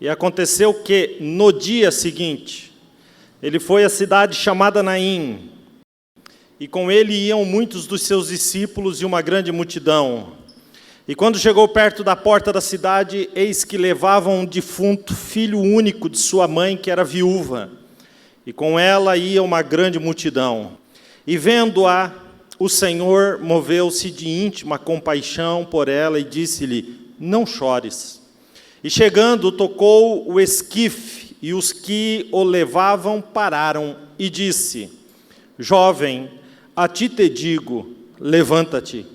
E aconteceu que, no dia seguinte, ele foi à cidade chamada Naim, e com ele iam muitos dos seus discípulos e uma grande multidão. E quando chegou perto da porta da cidade, eis que levavam um defunto, filho único de sua mãe, que era viúva. E com ela ia uma grande multidão. E vendo-a, o Senhor moveu-se de íntima compaixão por ela e disse-lhe: não chores. E chegando, tocou o esquife, e os que o levavam pararam, e disse: jovem, a ti te digo, levanta-te.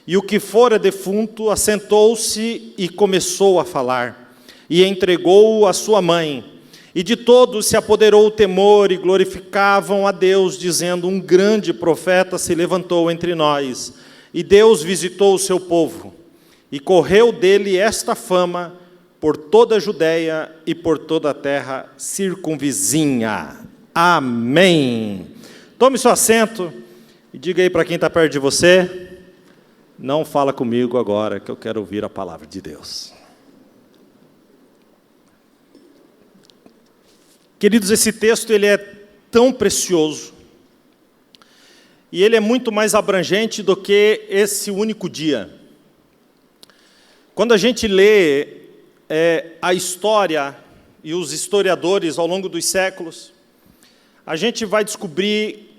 E o que fora defunto assentou-se e começou a falar, e entregou-o à sua mãe. E de todos se apoderou o temor, e glorificavam a Deus, dizendo: um grande profeta se levantou entre nós, e Deus visitou o seu povo. E correu dele esta fama por toda a Judéia e por toda a terra circunvizinha. Amém. Tome seu assento e diga aí para quem está perto de você: não fala comigo agora, que eu quero ouvir a palavra de Deus. Queridos, esse texto ele é tão precioso, e ele é muito mais abrangente do que esse único dia. Quando a gente lê a história e os historiadores ao longo dos séculos, a gente vai descobrir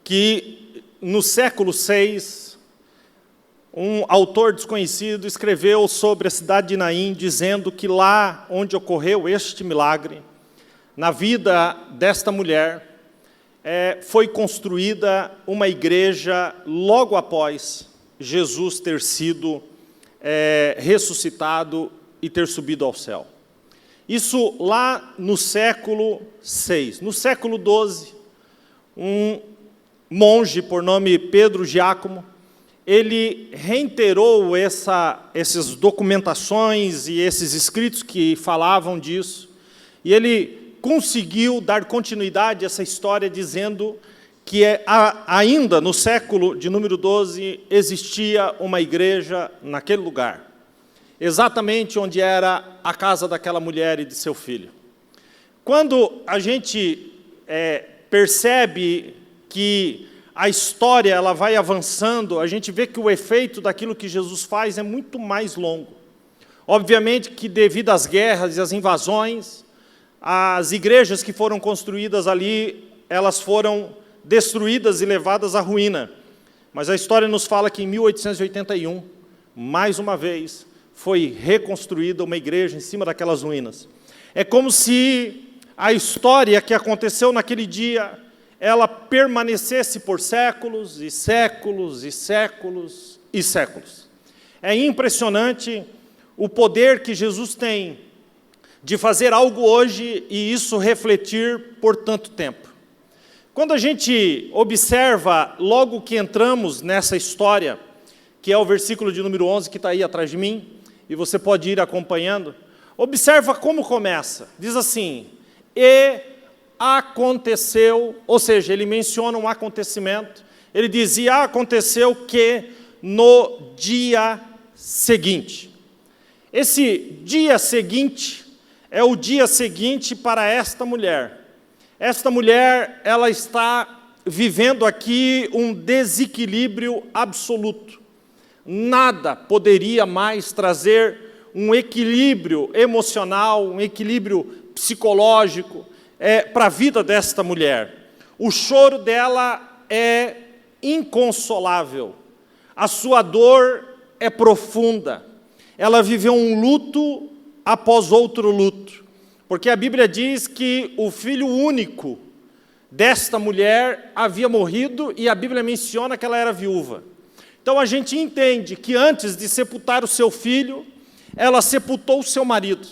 que no século VI, um autor desconhecido escreveu sobre a cidade de Naim, dizendo que lá onde ocorreu este milagre, na vida desta mulher, foi construída uma igreja logo após Jesus ter sido ressuscitado e ter subido ao céu. Isso lá no século VI. No século XII, um monge por nome Pedro Giacomo, ele reiterou essas documentações e esses escritos que falavam disso, e ele conseguiu dar continuidade a essa história, dizendo que ainda no século de número 12 existia uma igreja naquele lugar, exatamente onde era a casa daquela mulher e de seu filho. Quando a gente percebe que a história ela vai avançando, a gente vê que o efeito daquilo que Jesus faz é muito mais longo. Obviamente que, devido às guerras e às invasões, as igrejas que foram construídas ali, elas foram destruídas e levadas à ruína. Mas a história nos fala que em 1881, mais uma vez, foi reconstruída uma igreja em cima daquelas ruínas. É como se a história que aconteceu naquele dia, ela permanecesse por séculos e séculos e séculos e séculos. É impressionante o poder que Jesus tem de fazer algo hoje e isso refletir por tanto tempo. Quando a gente observa, logo que entramos nessa história, que é o versículo de número 11, que está aí atrás de mim, e você pode ir acompanhando, observa como começa. Diz assim: e aconteceu, ou seja, ele menciona um acontecimento, ele dizia: aconteceu que no dia seguinte. Esse dia seguinte é o dia seguinte para esta mulher. Esta mulher, ela está vivendo aqui um desequilíbrio absoluto. Nada poderia mais trazer um equilíbrio emocional, um equilíbrio psicológico para a vida desta mulher. O choro dela é inconsolável. A sua dor é profunda. Ela viveu um luto após outro luto, porque a Bíblia diz que o filho único desta mulher havia morrido, e a Bíblia menciona que ela era viúva. Então a gente entende que antes de sepultar o seu filho, ela sepultou o seu marido.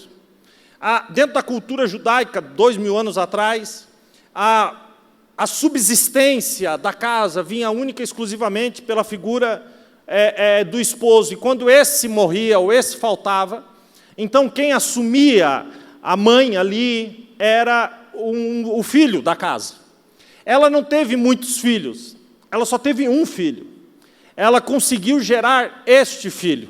Dentro da cultura judaica, 2000 anos atrás, a subsistência da casa vinha única e exclusivamente pela figura do esposo, e quando esse morria ou esse faltava, então quem assumia a mãe ali era o filho da casa. Ela não teve muitos filhos, ela só teve um filho. Ela conseguiu gerar este filho.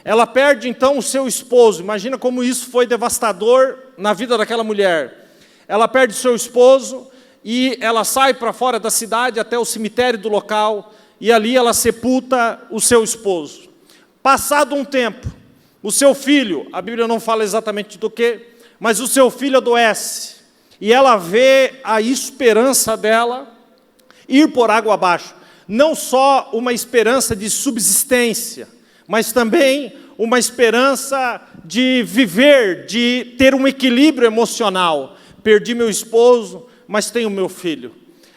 Ela perde então o seu esposo. Imagina como isso foi devastador na vida daquela mulher. Ela perde o seu esposo e ela sai para fora da cidade até o cemitério do local, e ali ela sepulta o seu esposo. Passado um tempo, o seu filho, a Bíblia não fala exatamente do que, mas o seu filho adoece, e ela vê a esperança dela ir por água abaixo. Não só uma esperança de subsistência, mas também uma esperança de viver, de ter um equilíbrio emocional. Perdi meu esposo, mas tenho meu filho.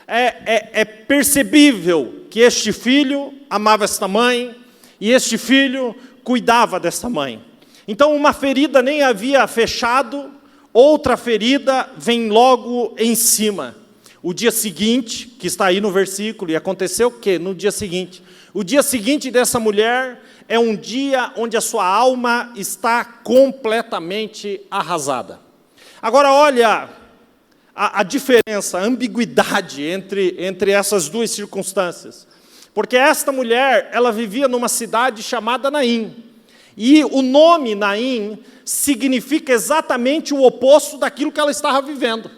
É percebível que este filho amava esta mãe, e este filho cuidava desta mãe. Então uma ferida nem havia fechado, outra ferida vem logo em cima. O dia seguinte, que está aí no versículo, e aconteceu o quê? No dia seguinte. O dia seguinte dessa mulher é um dia onde a sua alma está completamente arrasada. Agora olha a diferença, a ambiguidade entre essas duas circunstâncias. Porque esta mulher, ela vivia numa cidade chamada Naim. E o nome Naim significa exatamente o oposto daquilo que ela estava vivendo.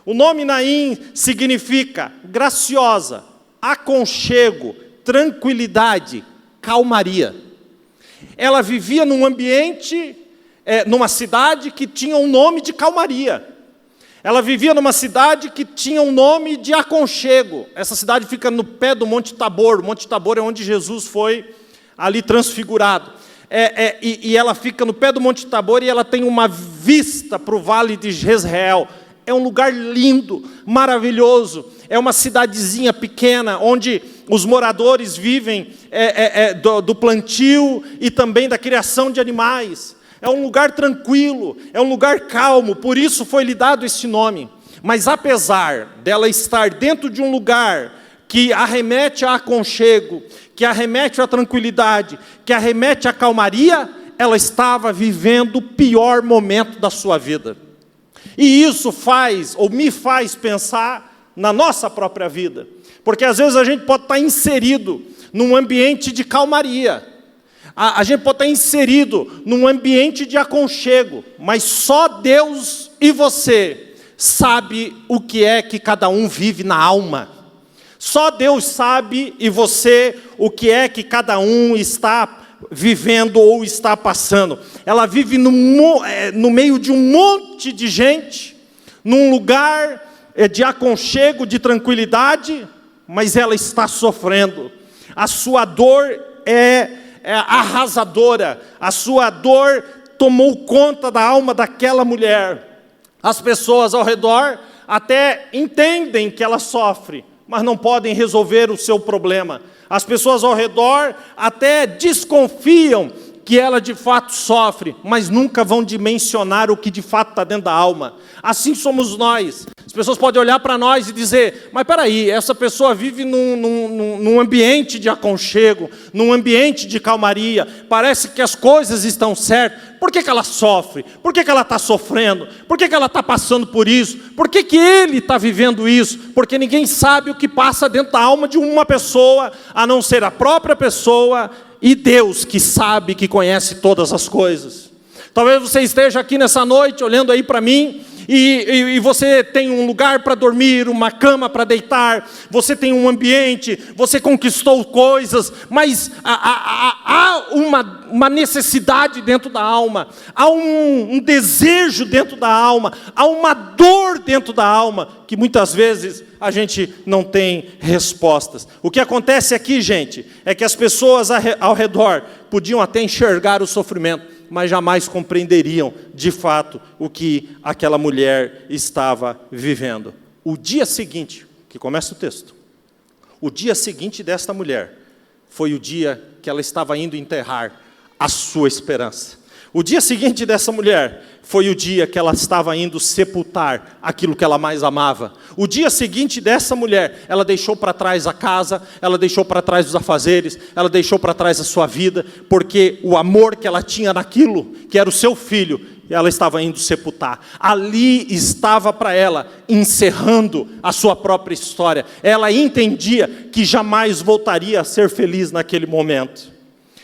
O nome Naim significa graciosa, aconchego, tranquilidade, calmaria. Ela vivia num ambiente, numa cidade que tinha um nome de calmaria. Ela vivia numa cidade que tinha um nome de aconchego. Essa cidade fica no pé do Monte Tabor. O Monte Tabor é onde Jesus foi ali transfigurado. E ela fica no pé do Monte Tabor e ela tem uma vista para o Vale de Jezreel. É um lugar lindo, maravilhoso. É uma cidadezinha pequena, onde os moradores vivem do plantio e também da criação de animais. É um lugar tranquilo, é um lugar calmo, por isso foi lhe dado esse nome. Mas apesar dela estar dentro de um lugar que arremete a aconchego, que arremete a tranquilidade, que arremete a calmaria, ela estava vivendo o pior momento da sua vida. E isso faz, ou me faz pensar na nossa própria vida. Porque às vezes a gente pode estar inserido num ambiente de calmaria. A gente pode estar inserido num ambiente de aconchego, mas só Deus e você sabe o que é que cada um vive na alma. Só Deus sabe e você o que é que cada um está vivendo ou está passando. Ela vive no meio de um monte de gente, num lugar de aconchego, de tranquilidade, mas ela está sofrendo. A sua dor é arrasadora, a sua dor tomou conta da alma daquela mulher. As pessoas ao redor até entendem que ela sofre, mas não podem resolver o seu problema. As pessoas ao redor até desconfiam que ela de fato sofre, mas nunca vão dimensionar o que de fato está dentro da alma. Assim somos nós. As pessoas podem olhar para nós e dizer, mas peraí, essa pessoa vive num ambiente de aconchego, num ambiente de calmaria, parece que as coisas estão certas. Por que ela sofre? Por que ela está sofrendo? Por que ela está passando por isso? Por que ele está vivendo isso? Porque ninguém sabe o que passa dentro da alma de uma pessoa, a não ser a própria pessoa e Deus que sabe, que conhece todas as coisas. Talvez você esteja aqui nessa noite olhando aí para mim e você tem um lugar para dormir, uma cama para deitar, você tem um ambiente, você conquistou coisas, mas há uma necessidade dentro da alma, há um desejo dentro da alma, há uma dor dentro da alma, que muitas vezes a gente não tem respostas. O que acontece aqui, gente, é que as pessoas ao redor podiam até enxergar o sofrimento, mas jamais compreenderiam, de fato, o que aquela mulher estava vivendo. O dia seguinte, que começa o texto, o dia seguinte desta mulher, foi o dia que ela estava indo enterrar a sua esperança. O dia seguinte dessa mulher foi o dia que ela estava indo sepultar aquilo que ela mais amava. O dia seguinte dessa mulher, ela deixou para trás a casa, ela deixou para trás os afazeres, ela deixou para trás a sua vida, porque o amor que ela tinha naquilo, que era o seu filho, ela estava indo sepultar. Ali estava para ela, encerrando a sua própria história. Ela entendia que jamais voltaria a ser feliz naquele momento.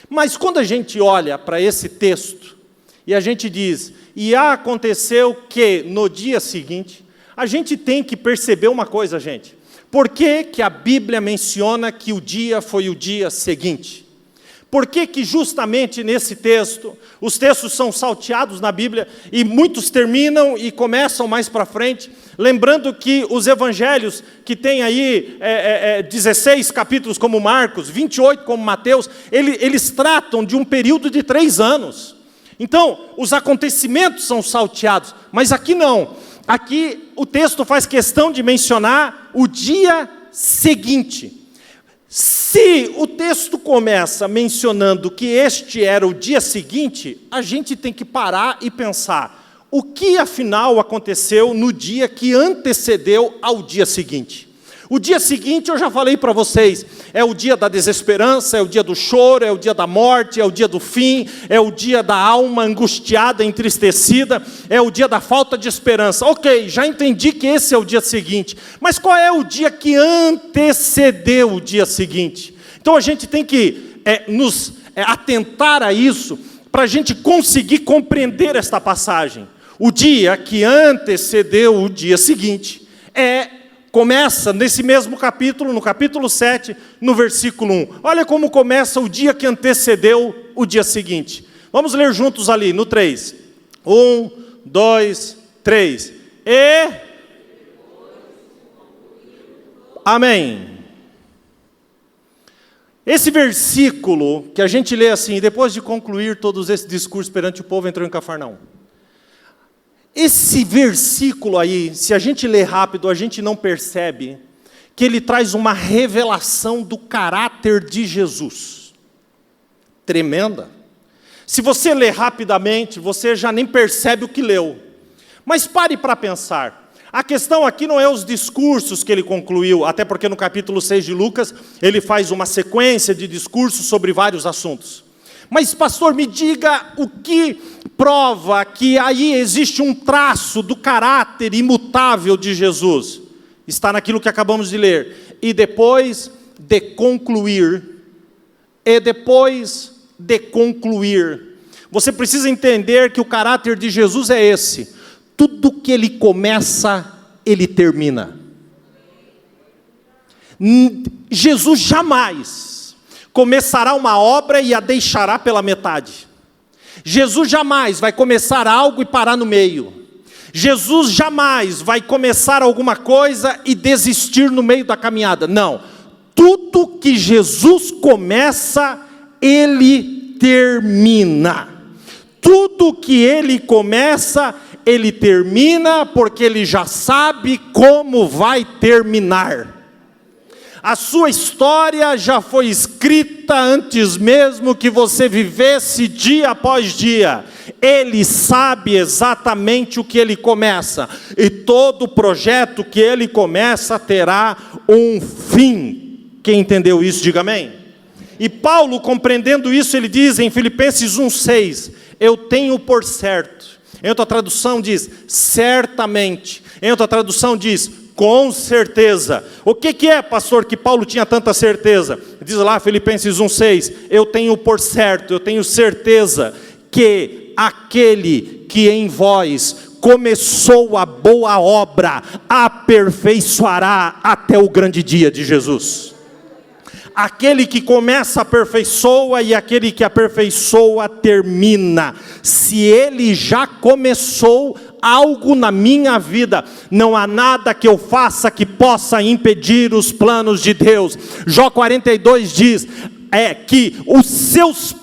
Mas quando a gente olha para esse texto, e a gente diz, e aconteceu que no dia seguinte, a gente tem que perceber uma coisa, gente. Por que que a Bíblia menciona que o dia foi o dia seguinte? Por que que justamente nesse texto, os textos são salteados na Bíblia, e muitos terminam e começam mais para frente, lembrando que os evangelhos, que tem aí 16 capítulos como Marcos, 28 como Mateus, eles tratam de um período de 3 anos. Então, os acontecimentos são salteados, mas aqui não. Aqui o texto faz questão de mencionar o dia seguinte. Se o texto começa mencionando que este era o dia seguinte, a gente tem que parar e pensar, o que afinal aconteceu no dia que antecedeu ao dia seguinte? O dia seguinte, eu já falei para vocês, é o dia da desesperança, é o dia do choro, é o dia da morte, é o dia do fim, é o dia da alma angustiada, entristecida, é o dia da falta de esperança. Ok, já entendi que esse é o dia seguinte, mas qual é o dia que antecedeu o dia seguinte? Então a gente tem que nos atentar a isso, para a gente conseguir compreender esta passagem. O dia que antecedeu o dia seguinte começa nesse mesmo capítulo, no capítulo 7, no versículo 1. Olha como começa o dia que antecedeu o dia seguinte. Vamos ler juntos ali, no 3. 1, 2, 3. Amém. Esse versículo, que a gente lê assim, depois de concluir todos esses discursos perante o povo, entrou em Cafarnaum. Esse versículo aí, se a gente lê rápido, a gente não percebe que ele traz uma revelação do caráter de Jesus. Tremenda. Se você ler rapidamente, você já nem percebe o que leu. Mas pare para pensar. A questão aqui não é os discursos que ele concluiu, até porque no capítulo 6 de Lucas, ele faz uma sequência de discursos sobre vários assuntos. Mas, pastor, me diga o que prova que aí existe um traço do caráter imutável de Jesus. Está naquilo que acabamos de ler. E depois de concluir, você precisa entender que o caráter de Jesus é esse. Tudo que ele começa, ele termina. Jesus jamais começará uma obra e a deixará pela metade. Jesus jamais vai começar algo e parar no meio. Jesus jamais vai começar alguma coisa e desistir no meio da caminhada. Não. Tudo que Jesus começa, ele termina. Tudo que ele começa, ele termina, porque ele já sabe como vai terminar. A sua história já foi escrita antes mesmo que você vivesse dia após dia. Ele sabe exatamente o que ele começa. E todo projeto que ele começa terá um fim. Quem entendeu isso, diga amém. E Paulo, compreendendo isso, ele diz em Filipenses 1,6, eu tenho por certo. Em outra tradução diz, certamente. Em outra tradução diz, com certeza. O que é, pastor, que Paulo tinha tanta certeza? Diz lá Filipenses 1,6, eu tenho por certo, eu tenho certeza que aquele que em vós começou a boa obra, aperfeiçoará até o grande dia de Jesus. Aquele que começa aperfeiçoa e aquele que aperfeiçoa termina. Se ele já começou algo na minha vida, não há nada que eu faça que possa impedir os planos de Deus. Jó 42 diz que os seus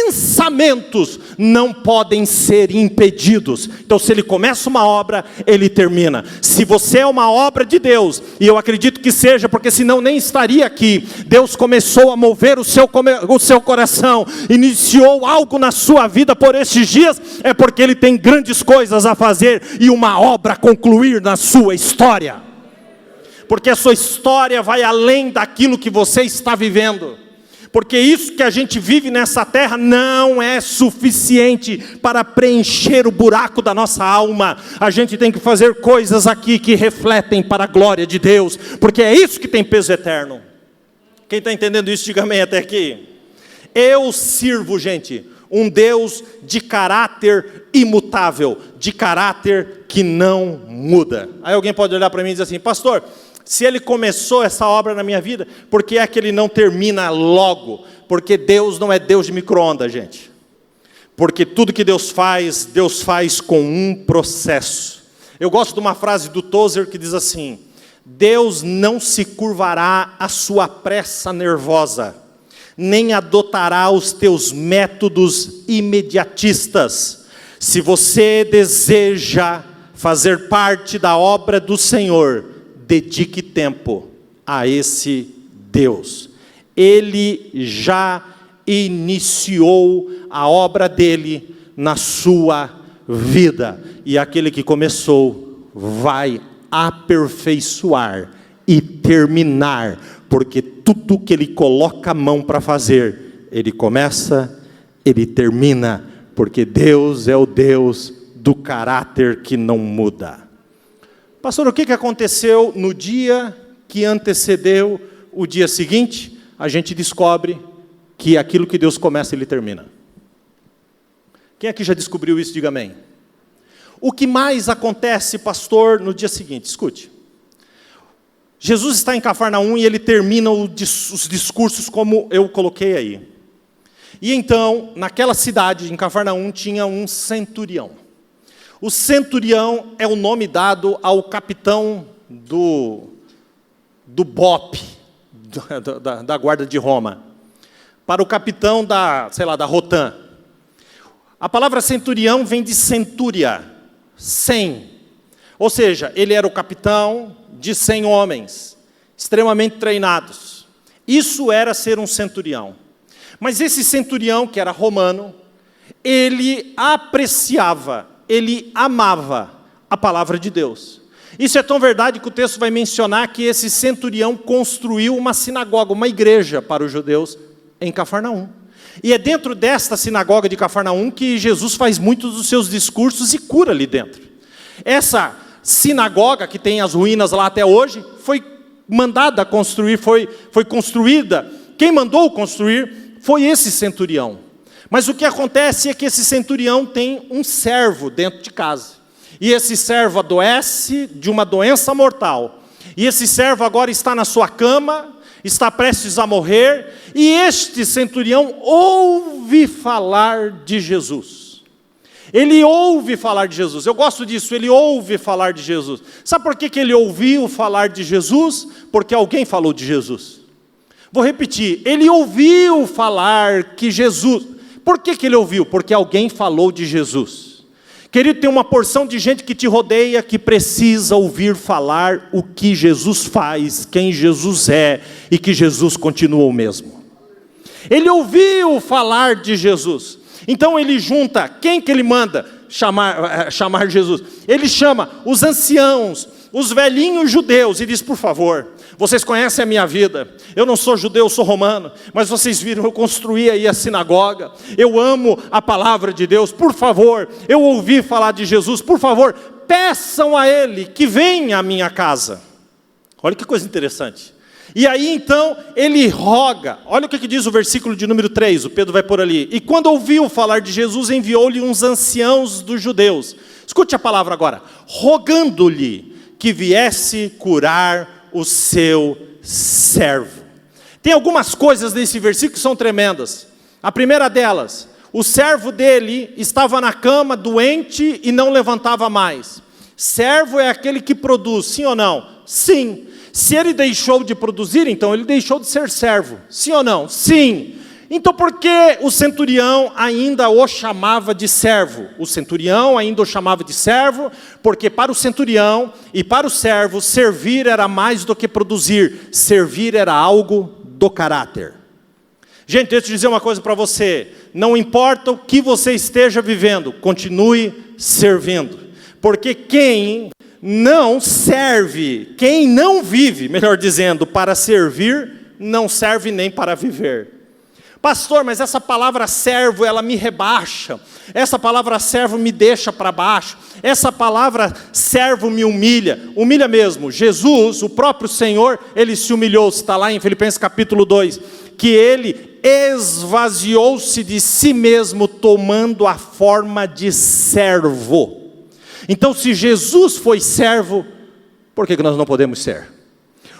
pensamentos não podem ser impedidos. Então, se ele começa uma obra, ele termina. Se você é uma obra de Deus, e eu acredito que seja, porque senão nem estaria aqui. Deus começou a mover o seu coração, iniciou algo na sua vida por estes dias, é porque ele tem grandes coisas a fazer e uma obra a concluir na sua história. Porque a sua história vai além daquilo que você está vivendo. Porque isso que a gente vive nessa terra não é suficiente para preencher o buraco da nossa alma. A gente tem que fazer coisas aqui que refletem para a glória de Deus, porque é isso que tem peso eterno. Quem está entendendo isso, diga amém até aqui. Eu sirvo, gente, um Deus de caráter imutável, de caráter que não muda. Aí alguém pode olhar para mim e dizer assim: pastor, se ele começou essa obra na minha vida, por que é que ele não termina logo? Porque Deus não é Deus de micro-ondas, gente. Porque tudo que Deus faz com um processo. Eu gosto de uma frase do Tozer que diz assim: Deus não se curvará à sua pressa nervosa, nem adotará os teus métodos imediatistas. Se você deseja fazer parte da obra do Senhor, dedique tempo a esse Deus. Ele já iniciou a obra dele na sua vida, e aquele que começou vai aperfeiçoar e terminar, porque tudo que ele coloca a mão para fazer, ele começa, ele termina, porque Deus é o Deus do caráter que não muda. Pastor, o que aconteceu no dia que antecedeu o dia seguinte? A gente descobre que aquilo que Deus começa, Ele termina. Quem aqui já descobriu isso? Diga amém. O que mais acontece, pastor, no dia seguinte? Escute. Jesus está em Cafarnaum e ele termina os discursos como eu coloquei aí. E então, naquela cidade, em Cafarnaum, tinha um centurião. O centurião é o nome dado ao capitão do BOP, da guarda de Roma, para o capitão da Rotan. A palavra centurião vem de centúria, 100. Ou seja, ele era o capitão de 100 homens, extremamente treinados. Isso era ser um centurião. Mas esse centurião, que era romano, ele apreciava, ele amava a palavra de Deus. Isso é tão verdade que o texto vai mencionar que esse centurião construiu uma sinagoga, uma igreja para os judeus em Cafarnaum. E é dentro desta sinagoga de Cafarnaum que Jesus faz muitos dos seus discursos e cura ali dentro. Essa sinagoga, que tem as ruínas lá até hoje, foi mandada construir, foi construída. Quem mandou construir foi esse centurião. Mas o que acontece é que esse centurião tem um servo dentro de casa. E esse servo adoece de uma doença mortal. E esse servo agora está na sua cama, está prestes a morrer, e este centurião ouve falar de Jesus. Ele ouve falar de Jesus. Eu gosto disso, ele ouve falar de Jesus. Sabe por que ele ouviu falar de Jesus? Porque alguém falou de Jesus. Vou repetir, ele ouviu falar que Jesus... Por que ele ouviu? Porque alguém falou de Jesus. Querido, tem uma porção de gente que te rodeia que precisa ouvir falar o que Jesus faz, quem Jesus é e que Jesus continua o mesmo. Ele ouviu falar de Jesus. Então ele junta, quem que ele manda chamar Jesus? Ele chama os anciãos, os velhinhos judeus e diz: por favor, vocês conhecem a minha vida, eu não sou judeu, eu sou romano, mas vocês viram, eu construí aí a sinagoga, eu amo a palavra de Deus, por favor, eu ouvi falar de Jesus, por favor, peçam a Ele que venha à minha casa. Olha que coisa interessante. E aí então ele roga, olha o que diz o versículo de número 3, o Pedro vai pôr ali. E quando ouviu falar de Jesus, enviou-lhe uns anciãos dos judeus. Escute a palavra agora: rogando-lhe que viesse curar o seu servo. Tem algumas coisas nesse versículo que são tremendas. A primeira delas, o servo dele estava na cama, doente e não levantava mais. Servo é aquele que produz, sim ou não? Sim. Se ele deixou de produzir, então ele deixou de ser servo. Sim ou não? Sim. Então por que o centurião ainda o chamava de servo? O centurião ainda o chamava de servo, porque para o centurião e para o servo, servir era mais do que produzir. Servir era algo do caráter. Gente, deixa eu dizer uma coisa para você. Não importa o que você esteja vivendo, continue servindo. Porque quem não serve, quem não vive, melhor dizendo, para servir, não serve nem para viver. Pastor, mas essa palavra servo, ela me rebaixa. Essa palavra servo me deixa para baixo. Essa palavra servo me humilha. Humilha mesmo. Jesus, o próprio Senhor, Ele se humilhou. Está lá em Filipenses capítulo 2. Que Ele esvaziou-se de si mesmo, tomando a forma de servo. Então, se Jesus foi servo, por que nós não podemos ser?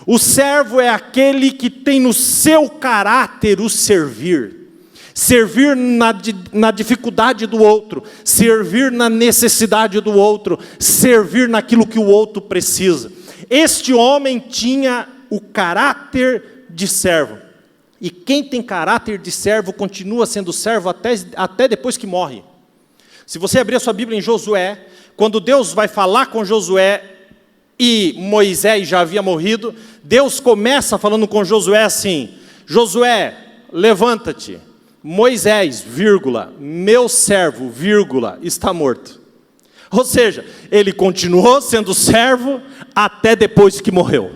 O servo é aquele que tem no seu caráter o servir. Servir na dificuldade do outro, servir na necessidade do outro, servir naquilo que o outro precisa. Este homem tinha o caráter de servo. E quem tem caráter de servo continua sendo servo até depois que morre. Se você abrir a sua Bíblia em Josué, quando Deus vai falar com Josué e Moisés já havia morrido, Deus começa falando com Josué assim: Josué, levanta-te. Moisés, vírgula, meu servo, vírgula, está morto. Ou seja, ele continuou sendo servo até depois que morreu.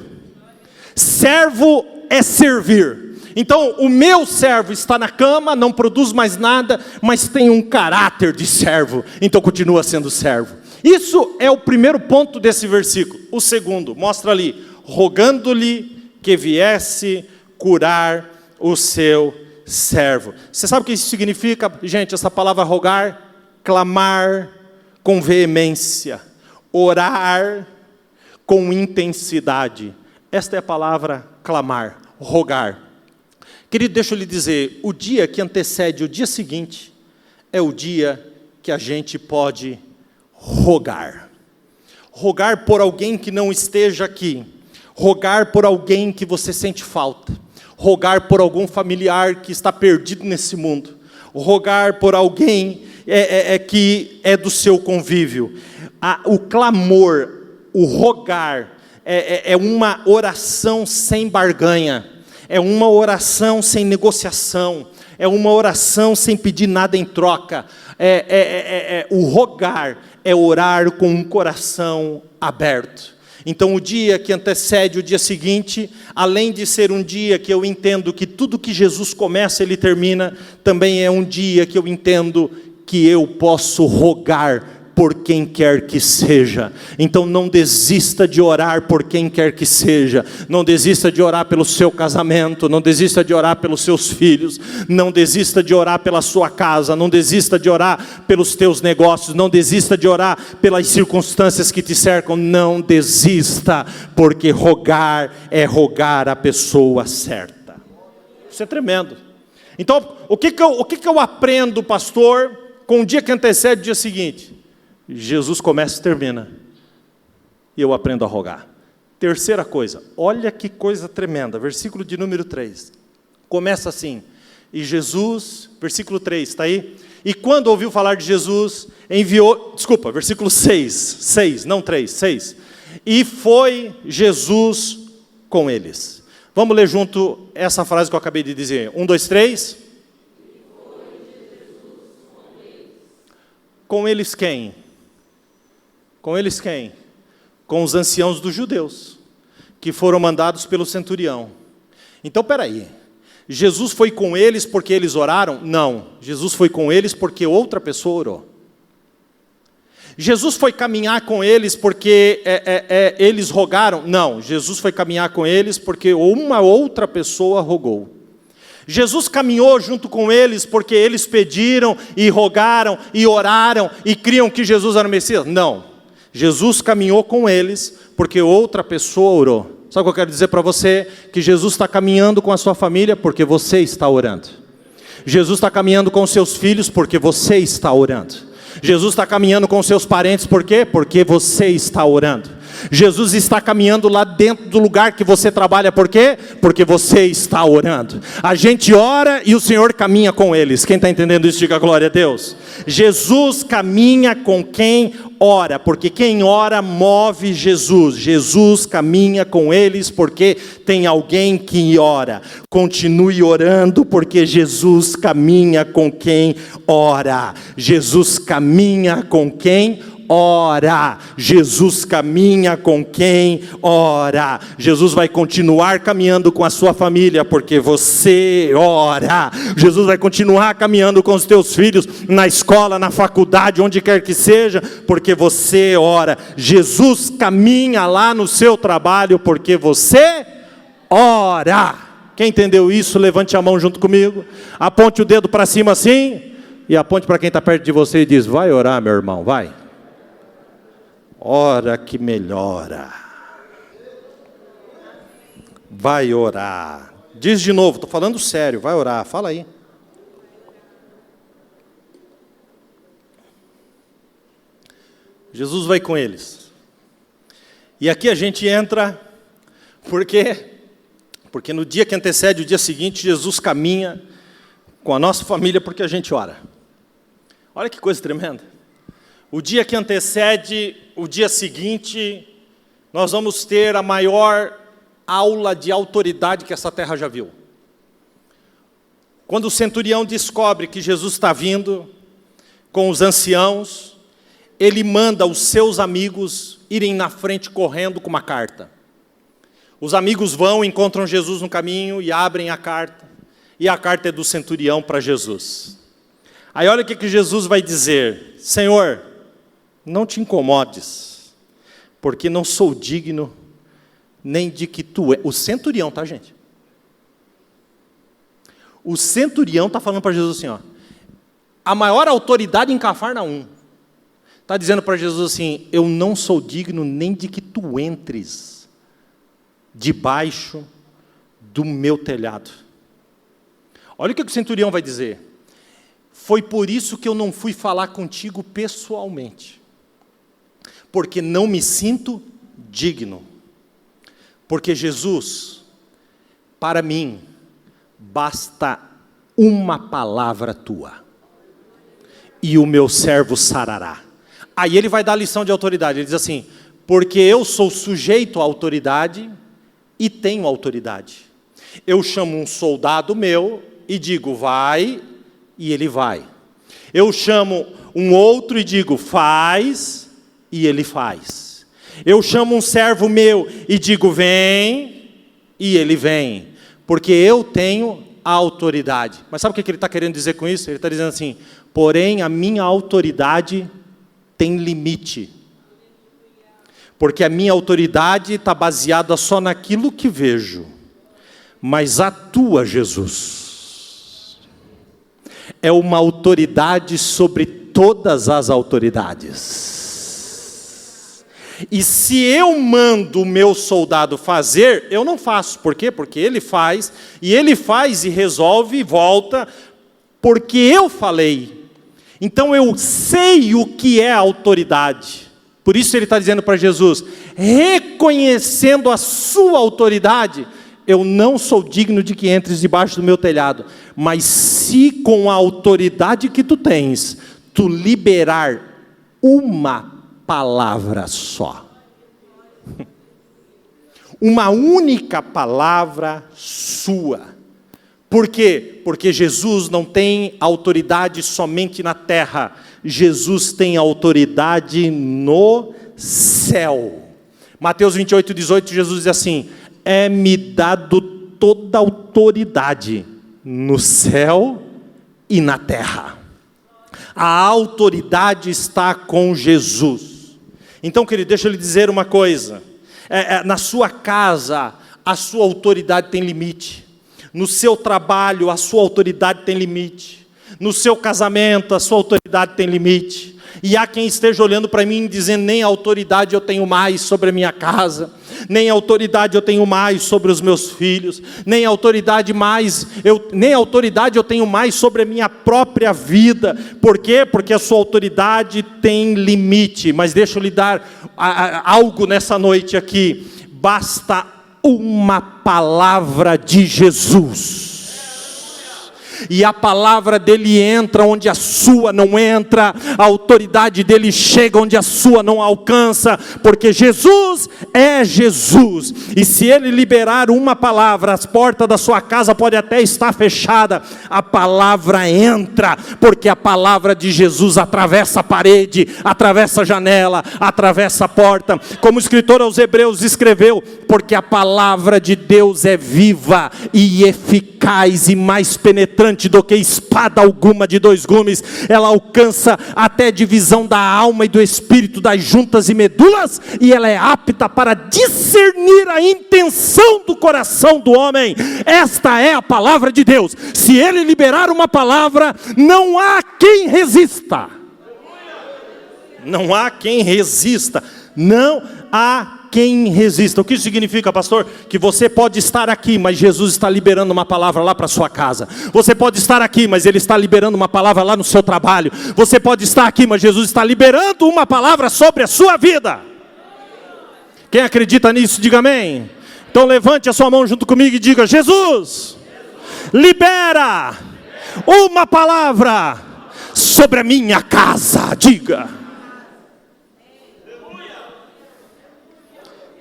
Servo é servir. Então, o meu servo está na cama, não produz mais nada, mas tem um caráter de servo, então continua sendo servo. Isso é o primeiro ponto desse versículo. O segundo, mostra ali, rogando-lhe que viesse curar o seu servo. Você sabe o que isso significa, gente? Essa palavra rogar, clamar com veemência, orar com intensidade. Esta é a palavra clamar, rogar. Querido, deixa eu lhe dizer, o dia que antecede o dia seguinte é o dia que a gente pode rogar. Rogar por alguém que não esteja aqui, rogar por alguém que você sente falta, rogar por algum familiar que está perdido nesse mundo, rogar por alguém que é do seu convívio. O clamor, o rogar, é uma oração sem barganha, é uma oração sem negociação, é uma oração sem pedir nada em troca. O rogar é orar com um coração aberto. Então, o dia que antecede o dia seguinte, além de ser um dia que eu entendo que tudo que Jesus começa, Ele termina, também é um dia que eu entendo que eu posso rogar por quem quer que seja. Então não desista de orar por quem quer que seja. Não desista de orar pelo seu casamento, não desista de orar pelos seus filhos, não desista de orar pela sua casa, não desista de orar pelos teus negócios, não desista de orar pelas circunstâncias que te cercam, não desista, porque rogar é rogar a pessoa certa. Isso é tremendo. Então, o que eu aprendo, pastor, com o dia que antecede o dia seguinte? Jesus começa e termina, e eu aprendo a rogar. Terceira coisa, olha que coisa tremenda, versículo de número 3, começa assim, e Jesus, versículo 3, está aí? E quando ouviu falar de Jesus, versículo 6, não 3, 6, e foi Jesus com eles. Vamos ler junto essa frase que eu acabei de dizer, 1, 2, 3. Com eles quem? Com eles quem? Com os anciãos dos judeus, que foram mandados pelo centurião. Então, peraí, Jesus foi com eles porque eles oraram? Não, Jesus foi com eles porque outra pessoa orou. Jesus foi caminhar com eles porque eles rogaram? Não, Jesus foi caminhar com eles porque uma outra pessoa rogou. Jesus caminhou junto com eles porque eles pediram e rogaram e oraram e criam que Jesus era o Messias? Não. Jesus caminhou com eles porque outra pessoa orou. Sabe o que eu quero dizer para você? Que Jesus está caminhando com a sua família porque você está orando. Jesus está caminhando com os seus filhos porque você está orando. Jesus está caminhando com os seus parentes, por quê? Porque você está orando. Jesus está caminhando lá dentro do lugar que você trabalha, por quê? Porque você está orando. A gente ora e o Senhor caminha com eles. Quem está entendendo isso, diga glória a Deus. Jesus caminha com quem ora, porque quem ora move Jesus. Jesus caminha com eles porque tem alguém que ora. Continue orando porque Jesus caminha com quem ora. Jesus caminha com quem ora. Jesus caminha com quem ora. Jesus vai continuar caminhando com a sua família porque você ora. Jesus vai continuar caminhando com os teus filhos na escola, na faculdade, onde quer que seja, porque você ora. Jesus caminha lá no seu trabalho porque você ora. Quem entendeu isso, levante a mão junto comigo. Aponte o dedo para cima assim. E aponte para quem está perto de você e diz: vai orar, meu irmão, vai. Ora que melhora. Vai orar. Diz de novo, estou falando sério, vai orar, fala aí. Jesus vai com eles. E aqui a gente entra, porque no dia que antecede o dia seguinte, Jesus caminha com a nossa família porque a gente ora. Olha que coisa tremenda. O dia que antecede o dia seguinte, nós vamos ter a maior aula de autoridade que essa terra já viu. Quando o centurião descobre que Jesus está vindo com os anciãos, ele manda os seus amigos irem na frente correndo com uma carta. Os amigos vão, encontram Jesus no caminho e abrem a carta. E a carta é do centurião para Jesus. Aí olha o que Jesus vai dizer: Senhor, não te incomodes, porque não sou digno nem de que tu é. O centurião, tá, gente? O centurião está falando para Jesus assim, ó, a maior autoridade em Cafarnaum. Está dizendo para Jesus assim: eu não sou digno nem de que tu entres debaixo do meu telhado. Olha o que o centurião vai dizer: foi por isso que eu não fui falar contigo pessoalmente, porque não me sinto digno. Porque Jesus, para mim, basta uma palavra tua, e o meu servo sarará. Aí ele vai dar a lição de autoridade, ele diz assim: porque eu sou sujeito à autoridade e tenho autoridade. Eu chamo um soldado meu e digo, vai, e ele vai. Eu chamo um outro e digo, faz, e ele faz. Eu chamo um servo meu e digo, vem, e ele vem. Porque eu tenho a autoridade. Mas sabe o que ele está querendo dizer com isso? Ele está dizendo assim: porém a minha autoridade tem limite. Porque a minha autoridade está baseada só naquilo que vejo. Mas a tua, Jesus, é uma autoridade sobre todas as autoridades. E se eu mando o meu soldado fazer, eu não faço. Por quê? Porque ele faz e resolve e volta, porque eu falei. Então eu sei o que é autoridade. Por isso ele está dizendo para Jesus, reconhecendo a sua autoridade, eu não sou digno de que entres debaixo do meu telhado, mas se com a autoridade que tu tens, tu liberar uma palavra só, uma única palavra sua. Por quê? Porque Jesus não tem autoridade somente na terra, Jesus tem autoridade no céu. Mateus 28:18, Jesus diz assim: é-me dado toda autoridade no céu e na terra. A autoridade está com Jesus. Então, querido, deixa eu lhe dizer uma coisa. Na sua casa, a sua autoridade tem limite. No seu trabalho, a sua autoridade tem limite. No seu casamento, a sua autoridade tem limite. E há quem esteja olhando para mim dizendo, nem autoridade eu tenho mais sobre a minha casa, nem autoridade eu tenho mais sobre os meus filhos, nem autoridade eu tenho mais sobre a minha própria vida. Por quê? Porque a sua autoridade tem limite. Mas deixa eu lhe dar algo nessa noite aqui. Basta uma palavra de Jesus. E a palavra dele entra onde a sua não entra, a autoridade dele chega onde a sua não alcança, porque Jesus é Jesus, e se ele liberar uma palavra, as portas da sua casa podem até estar fechadas, a palavra entra, porque a palavra de Jesus atravessa a parede, atravessa a janela, atravessa a porta, como o escritor aos Hebreus escreveu, porque a palavra de Deus é viva e eficaz e mais penetrante penetrante do que espada alguma de dois gumes, ela alcança até divisão da alma e do espírito, das juntas e medulas, e ela é apta para discernir a intenção do coração do homem. Esta é a palavra de Deus. Se ele liberar uma palavra, não há quem resista. Não há quem resista. Não há quem resista. O que isso significa, pastor? Que você pode estar aqui, mas Jesus está liberando uma palavra lá para sua casa. Você pode estar aqui, mas Ele está liberando uma palavra lá no seu trabalho. Você pode estar aqui, mas Jesus está liberando uma palavra sobre a sua vida. Quem acredita nisso, diga amém. Então levante a sua mão junto comigo e diga: Jesus, libera uma palavra sobre a minha casa. Diga.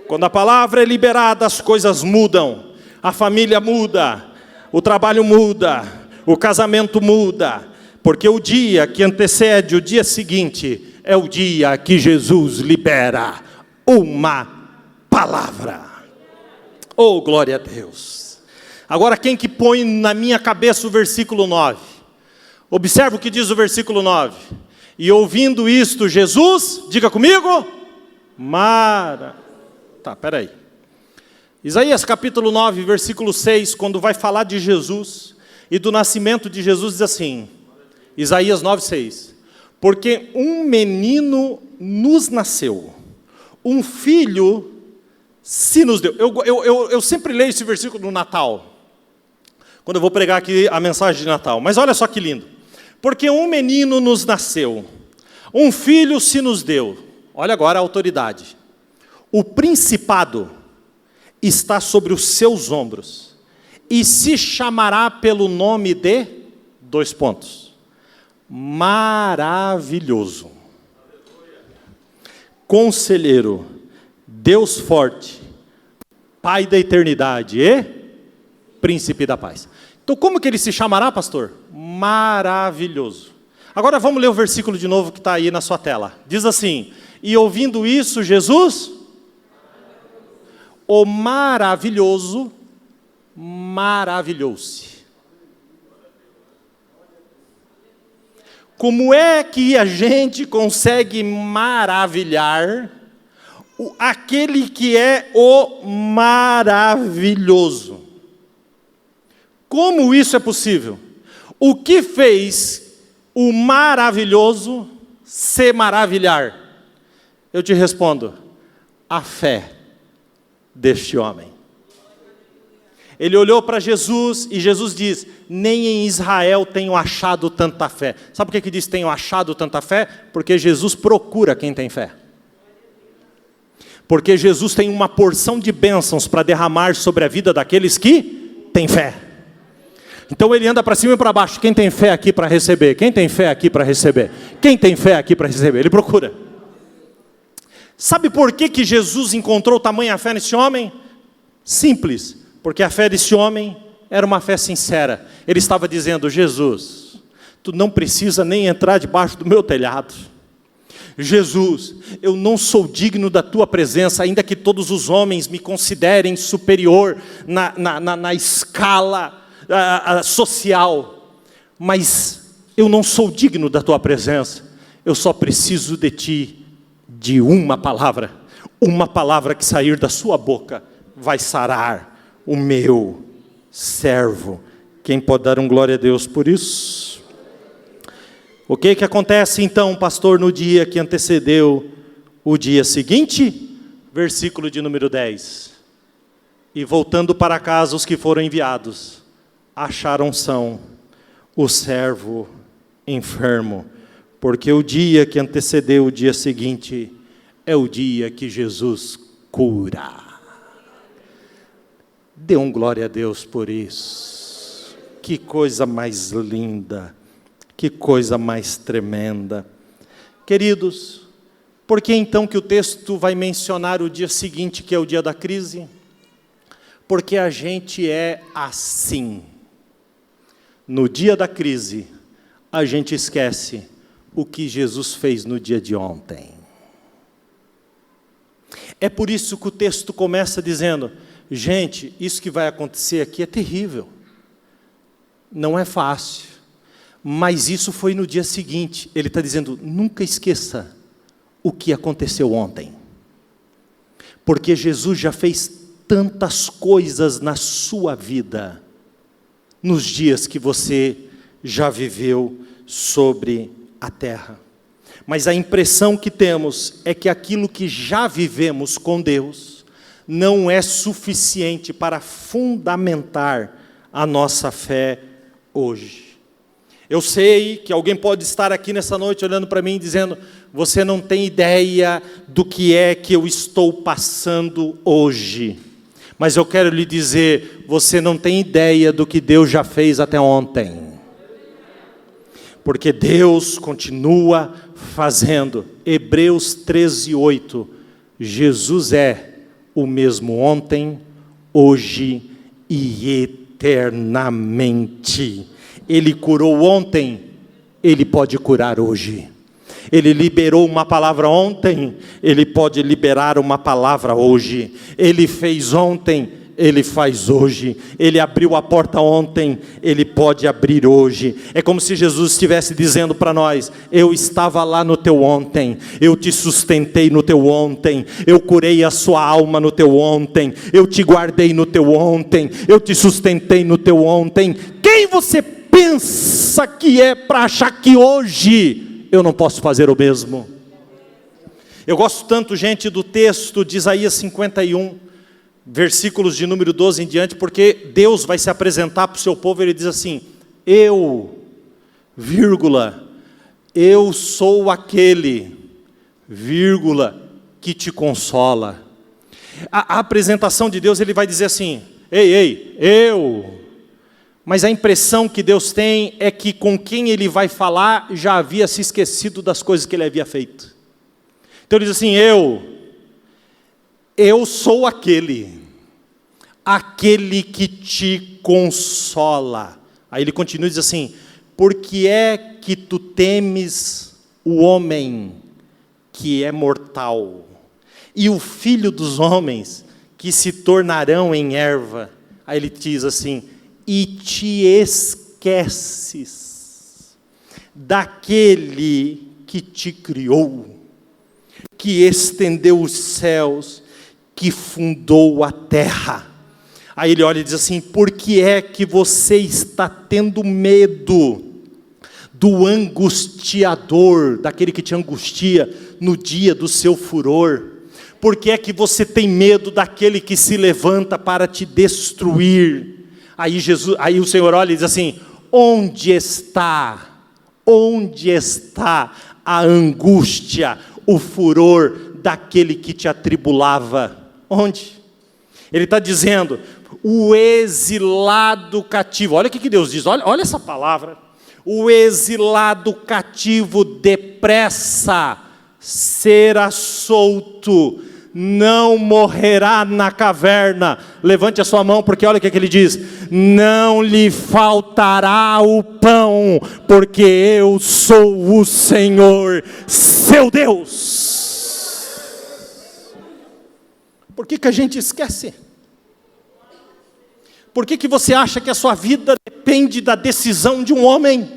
Quando a palavra é liberada, as coisas mudam. A família muda, o trabalho muda, o casamento muda. Porque o dia que antecede o dia seguinte é o dia que Jesus libera uma palavra. Oh, glória a Deus. Agora, quem que põe na minha cabeça o versículo 9? Observa o que diz o versículo 9. E ouvindo isto, Jesus, diga comigo, Tá, peraí. Isaías capítulo 9, versículo 6, quando vai falar de Jesus e do nascimento de Jesus, diz assim, Isaías 9, 6. Porque um menino nos nasceu, um filho se nos deu. Eu sempre leio esse versículo no Natal, quando eu vou pregar aqui a mensagem de Natal. Mas olha só que lindo. Porque um menino nos nasceu, um filho se nos deu. Olha agora a autoridade. O principado está sobre os seus ombros, e se chamará pelo nome de, Maravilhoso, Conselheiro, Deus forte, Pai da eternidade e Príncipe da paz. Então como que ele se chamará, pastor? Maravilhoso. Agora vamos ler o versículo de novo que está aí na sua tela. Diz assim, e ouvindo isso, Jesus... O maravilhoso maravilhou-se. Como é que a gente consegue maravilhar aquele que é o maravilhoso? Como isso é possível? O que fez o maravilhoso se maravilhar? Eu te respondo, a fé deste homem. Ele olhou para Jesus e Jesus diz, nem em Israel tenho achado tanta fé. Sabe por que diz tenho achado tanta fé? Porque Jesus procura quem tem fé. Porque Jesus tem uma porção de bênçãos para derramar sobre a vida daqueles que têm fé. Então ele anda para cima e para baixo. Quem tem fé aqui para receber? Quem tem fé aqui para receber? Quem tem fé aqui para receber? Ele procura. Sabe por que Jesus encontrou tamanha fé nesse homem? Simples, porque a fé desse homem era uma fé sincera. Ele estava dizendo, Jesus, tu não precisa nem entrar debaixo do meu telhado. Jesus, eu não sou digno da tua presença, ainda que todos os homens me considerem superior na escala social, mas eu não sou digno da tua presença, eu só preciso de ti, de uma palavra que sair da sua boca vai sarar o meu servo. Quem pode dar um glória a Deus por isso? O que acontece então, pastor, no dia que antecedeu o dia seguinte? Versículo de número 10. E voltando para casa os que foram enviados, acharam são o servo enfermo, porque o dia que antecedeu o dia seguinte é o dia que Jesus cura. Dê um glória a Deus por isso. Que coisa mais linda, que coisa mais tremenda. Queridos, por que então que o texto vai mencionar o dia seguinte, que é o dia da crise? Porque a gente é assim. No dia da crise, a gente esquece o que Jesus fez no dia de ontem. É por isso que o texto começa dizendo, gente, isso que vai acontecer aqui é terrível. não é fácil, mas isso foi no dia seguinte. Ele está dizendo, nunca esqueça o que aconteceu ontem, porque Jesus já fez tantas coisas na sua vida, nos dias que você já viveu sobre a terra. Mas a impressão que temos é que aquilo que já vivemos com Deus não é suficiente para fundamentar a nossa fé hoje. Eu sei que alguém pode estar aqui nessa noite olhando para mim e dizendo, você não tem ideia do que é que eu estou passando hoje. Mas eu quero lhe dizer, você não tem ideia do que Deus já fez até ontem. Porque Deus continua fazendo. Hebreus 13:8, Jesus é o mesmo ontem, hoje e eternamente. Ele curou ontem, Ele pode curar hoje. Ele liberou uma palavra ontem, Ele pode liberar uma palavra hoje. Ele fez ontem, Ele faz hoje. Ele abriu a porta ontem, Ele pode abrir hoje. É como se Jesus estivesse dizendo para nós, eu estava lá no teu ontem, eu te sustentei no teu ontem, eu curei a sua alma no teu ontem, eu te guardei no teu ontem, eu te sustentei no teu ontem. Quem você pensa que é para achar que hoje eu não posso fazer o mesmo? Eu gosto tanto, gente, do texto de Isaías 51, versículos de número 12 em diante, porque Deus vai se apresentar para o seu povo e Ele diz assim, eu sou aquele, que te consola. A apresentação de Deus, Ele vai dizer assim, mas a impressão que Deus tem é que com quem Ele vai falar já havia se esquecido das coisas que Ele havia feito. Então Ele diz assim, eu sou aquele que te consola. Aí Ele continua e diz assim, por que é que tu temes o homem que é mortal, e o filho dos homens que se tornarão em erva? Aí Ele diz assim, e te esqueces daquele que te criou, que estendeu os céus, que fundou a terra. Aí Ele olha e diz assim, por que é que você está tendo medo do angustiador, daquele que te angustia no dia do seu furor? Por que é que você tem medo daquele que se levanta para te destruir? Aí o Senhor olha e diz assim, onde está a angústia, o furor daquele que te atribulava? Onde? Ele está dizendo, o exilado cativo, olha o que Deus diz, olha essa palavra, o exilado cativo depressa será solto, não morrerá na caverna. Levante a sua mão, porque olha o que ele diz, não lhe faltará o pão, porque eu sou o Senhor, seu Deus. Por que a gente esquece? Por que você acha que a sua vida depende da decisão de um homem?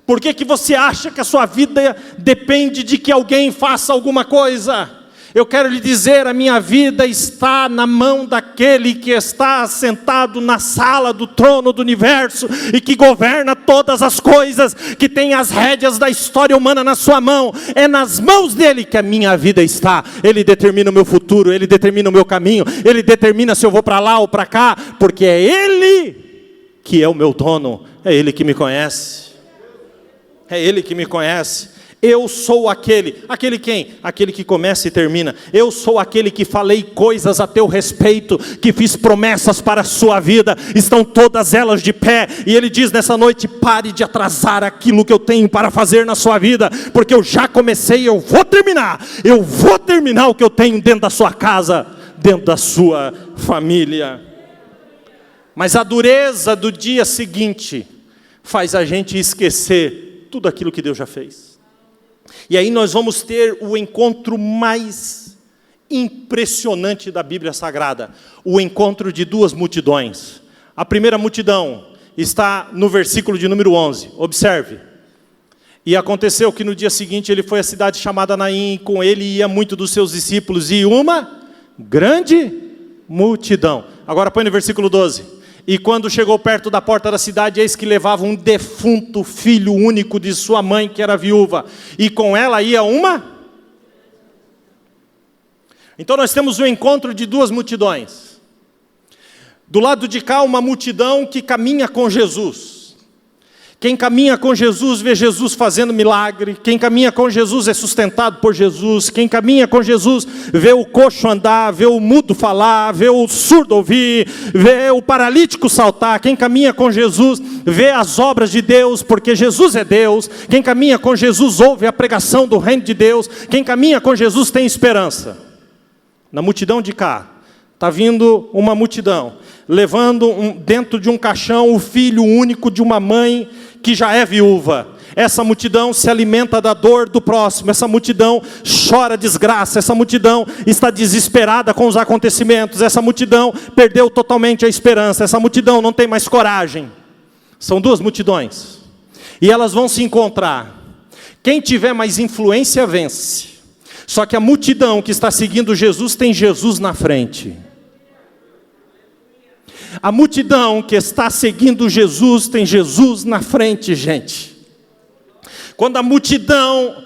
Por que você acha que a sua vida depende de que alguém faça alguma coisa? Eu quero lhe dizer, a minha vida está na mão daquele que está sentado na sala do trono do universo e que governa todas as coisas, que tem as rédeas da história humana na sua mão. É nas mãos dele que a minha vida está. Ele determina o meu futuro, ele determina o meu caminho, ele determina se eu vou para lá ou para cá, porque é ele que é o meu dono, é ele que me conhece. É ele que me conhece. Eu sou aquele quem? Aquele que começa e termina. Eu sou aquele que falei coisas a teu respeito, que fiz promessas para a sua vida, estão todas elas de pé, e Ele diz nessa noite, pare de atrasar aquilo que eu tenho para fazer na sua vida, porque eu já comecei, eu vou terminar o que eu tenho dentro da sua casa, dentro da sua família. Mas a dureza do dia seguinte, faz a gente esquecer tudo aquilo que Deus já fez. E aí nós vamos ter o encontro mais impressionante da Bíblia Sagrada, o encontro de duas multidões. A primeira multidão, está no versículo de número 11. Observe. E aconteceu que no dia seguinte ele foi à cidade chamada Naim, e com ele ia muito dos seus discípulos e uma grande multidão. Agora põe no versículo 12. E quando chegou perto da porta da cidade, eis que levava um defunto filho único de sua mãe, que era viúva. E com ela ia uma... Então nós temos o encontro de duas multidões. Do lado de cá, uma multidão que caminha com Jesus. Quem caminha com Jesus vê Jesus fazendo milagre. Quem caminha com Jesus é sustentado por Jesus. Quem caminha com Jesus vê o coxo andar, vê o mudo falar, vê o surdo ouvir, vê o paralítico saltar. Quem caminha com Jesus vê as obras de Deus, porque Jesus é Deus. Quem caminha com Jesus ouve a pregação do reino de Deus. Quem caminha com Jesus tem esperança. Na multidão de cá, está vindo uma multidão, levando dentro de um caixão o filho único de uma mãe que já é viúva. Essa multidão se alimenta da dor do próximo, essa multidão chora desgraça, essa multidão está desesperada com os acontecimentos, essa multidão perdeu totalmente a esperança, essa multidão não tem mais coragem. São duas multidões, e elas vão se encontrar. Quem tiver mais influência vence. Só que a multidão que está seguindo Jesus tem Jesus na frente. A multidão que está seguindo Jesus tem Jesus na frente, gente. Quando a multidão,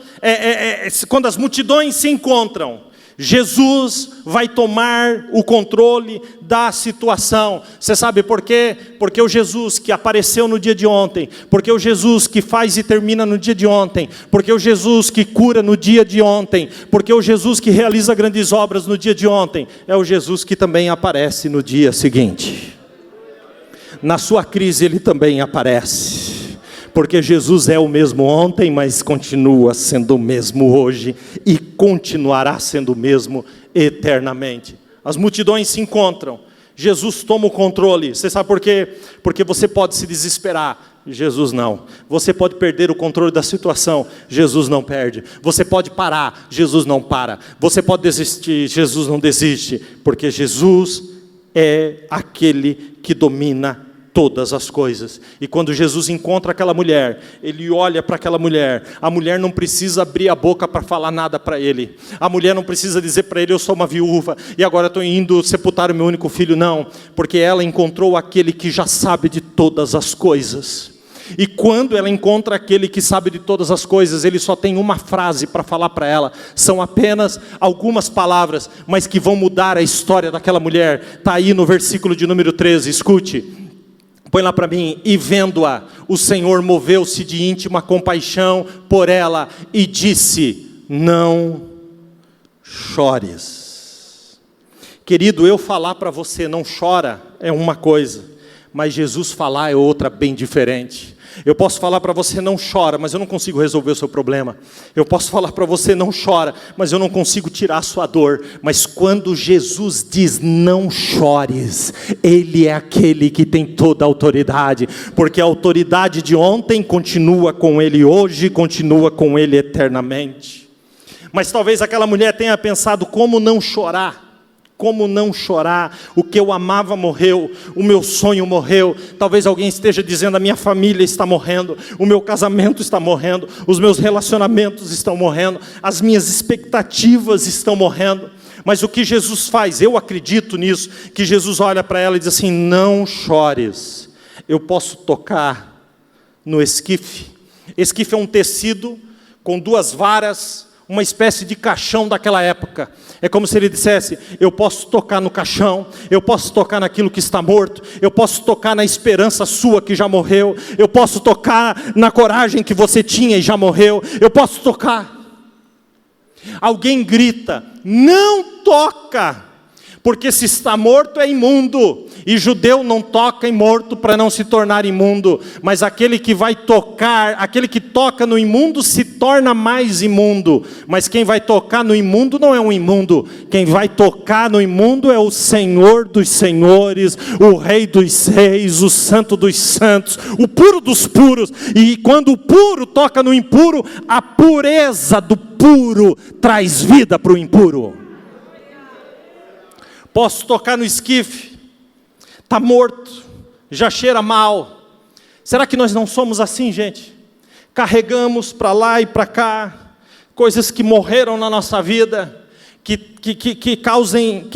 quando as multidões se encontram, Jesus vai tomar o controle da situação. Você sabe por quê? Porque o Jesus que apareceu no dia de ontem, porque o Jesus que faz e termina no dia de ontem, porque o Jesus que cura no dia de ontem, porque o Jesus que realiza grandes obras no dia de ontem, é o Jesus que também aparece no dia seguinte. Na sua crise ele também aparece. Porque Jesus é o mesmo ontem, mas continua sendo o mesmo hoje e continuará sendo o mesmo eternamente. As multidões se encontram, Jesus toma o controle. Você sabe por quê? Porque você pode se desesperar, Jesus não. Você pode perder o controle da situação, Jesus não perde. Você pode parar, Jesus não para. Você pode desistir, Jesus não desiste. Porque Jesus é aquele que domina todas as coisas. E quando Jesus encontra aquela mulher, ele olha para aquela mulher. A mulher não precisa abrir a boca para falar nada para ele. A mulher não precisa dizer para ele: eu sou uma viúva e agora estou indo sepultar o meu único filho. Não, porque ela encontrou aquele que já sabe de todas as coisas. E quando ela encontra aquele que sabe de todas as coisas, ele só tem uma frase para falar para ela. São apenas algumas palavras, mas que vão mudar a história daquela mulher. Está aí no versículo de número 13, escute. Põe lá para mim. E vendo-a, o Senhor moveu-se de íntima compaixão por ela e disse: não chores. Querido, eu falar para você não chora é uma coisa, mas Jesus falar é outra bem diferente. Eu posso falar para você não chora, mas eu não consigo resolver o seu problema. Eu posso falar para você não chora, mas eu não consigo tirar a sua dor. Mas quando Jesus diz não chores, Ele é aquele que tem toda a autoridade. Porque a autoridade de ontem continua com Ele hoje, continua com Ele eternamente. Mas talvez aquela mulher tenha pensado: como não chorar? Como não chorar? O que eu amava morreu, o meu sonho morreu. Talvez alguém esteja dizendo: a minha família está morrendo, o meu casamento está morrendo, os meus relacionamentos estão morrendo, as minhas expectativas estão morrendo. Mas o que Jesus faz? Eu acredito nisso, que Jesus olha para ela e diz assim: não chores. Eu posso tocar no esquife. Esquife é um tecido com duas varas, uma espécie de caixão daquela época. É como se ele dissesse: eu posso tocar no caixão, eu posso tocar naquilo que está morto, eu posso tocar na esperança sua que já morreu, eu posso tocar na coragem que você tinha e já morreu, eu posso tocar. Alguém grita: não toca, porque se está morto é imundo, e judeu não toca em morto para não se tornar imundo, mas aquele que vai tocar, aquele que toca no imundo se torna mais imundo. Mas quem vai tocar no imundo não é um imundo, quem vai tocar no imundo é o Senhor dos senhores, o Rei dos reis, o Santo dos santos, o puro dos puros. E quando o puro toca no impuro, a pureza do puro traz vida para o impuro. Posso tocar no esquife, está morto, já cheira mal, Será que nós não somos assim, gente? Carregamos para lá e para cá coisas que morreram na nossa vida, que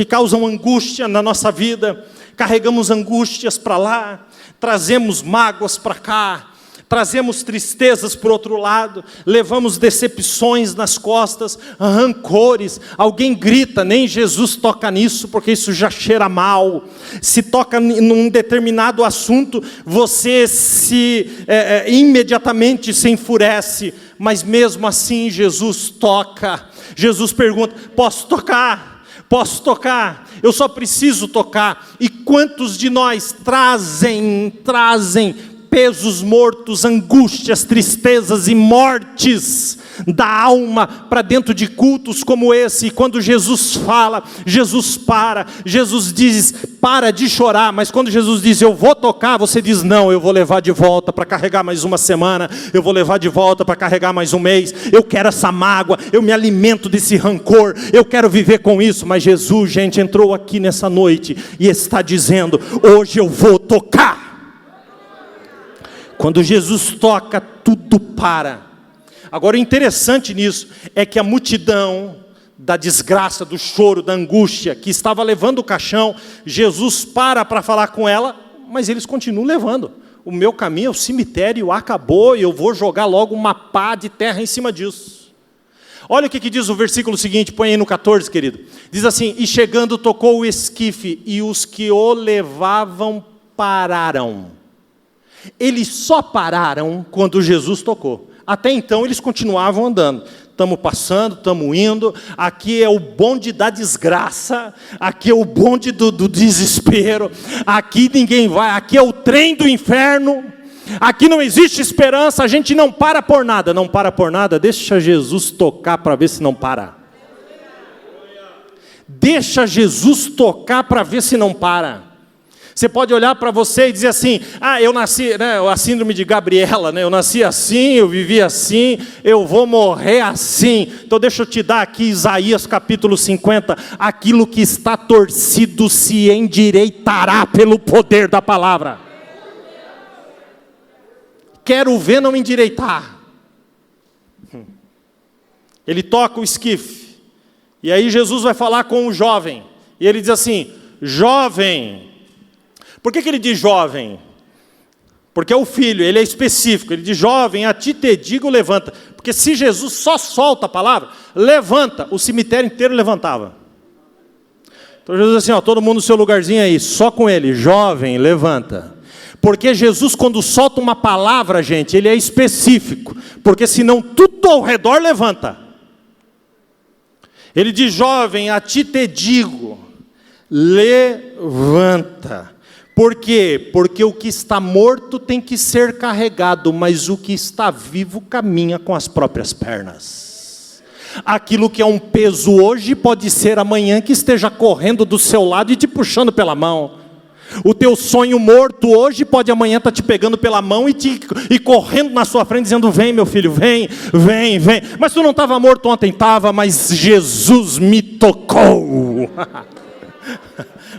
causam angústia na nossa vida. Carregamos angústias para lá, trazemos mágoas para cá, trazemos tristezas para o outro lado, levamos decepções nas costas, rancores. Alguém grita, nem Jesus toca nisso, porque isso já cheira mal. Se toca num determinado assunto, você imediatamente se enfurece, mas mesmo assim Jesus toca. Jesus pergunta: posso tocar? Posso tocar? Eu só preciso tocar. E quantos de nós trazem pesos mortos, angústias, tristezas e mortes da alma para dentro de cultos como esse? E quando Jesus fala, Jesus para, Jesus diz: para de chorar. Mas quando Jesus diz: eu vou tocar, você diz: não, eu vou levar de volta para carregar mais uma semana, eu vou levar de volta para carregar mais um mês. Eu quero essa mágoa, eu me alimento desse rancor, eu quero viver com isso. Mas Jesus, gente, entrou aqui nessa noite e está dizendo: hoje eu vou tocar. Quando Jesus toca, tudo para. Agora, o interessante nisso é que a multidão da desgraça, do choro, da angústia, que estava levando o caixão, Jesus para falar com ela, mas eles continuam levando. O meu caminho é o cemitério, acabou, e eu vou jogar logo uma pá de terra em cima disso. Olha o que diz o versículo seguinte, põe aí no 14, querido. Diz assim: e chegando tocou o esquife, e os que o levavam pararam. Eles só pararam quando Jesus tocou. Até então eles continuavam andando. Estamos passando, estamos indo. Aqui é o bonde da desgraça. Aqui é o bonde do desespero. Aqui ninguém vai. Aqui é o trem do inferno. Aqui não existe esperança. A gente não para por nada. Não para por nada. Deixa Jesus tocar para ver se não para. Deixa Jesus tocar para ver se não para. Você pode olhar para você e dizer assim: eu nasci, né, a síndrome de Gabriela, né, eu nasci assim, eu vivi assim, eu vou morrer assim. Então deixa eu te dar aqui Isaías capítulo 50, aquilo que está torcido se endireitará pelo poder da palavra. Quero ver não endireitar. Ele toca o esquife, e aí Jesus vai falar com o jovem, e ele diz assim: jovem. Por que ele diz jovem? Porque é o filho, ele é específico. Ele diz: jovem, a ti te digo, levanta. Porque se Jesus só solta a palavra, levanta, o cemitério inteiro levantava. Então Jesus diz assim: todo mundo no seu lugarzinho aí, só com ele: jovem, levanta. Porque Jesus, quando solta uma palavra, gente, ele é específico. Porque senão tudo ao redor levanta. Ele diz: jovem, a ti te digo, levanta. Por quê? Porque o que está morto tem que ser carregado, mas o que está vivo caminha com as próprias pernas. Aquilo que é um peso hoje pode ser amanhã que esteja correndo do seu lado e te puxando pela mão. O teu sonho morto hoje pode amanhã estar te pegando pela mão e correndo na sua frente dizendo: vem meu filho, vem, vem, vem. Mas tu não estava morto ontem? Estava, mas Jesus me tocou.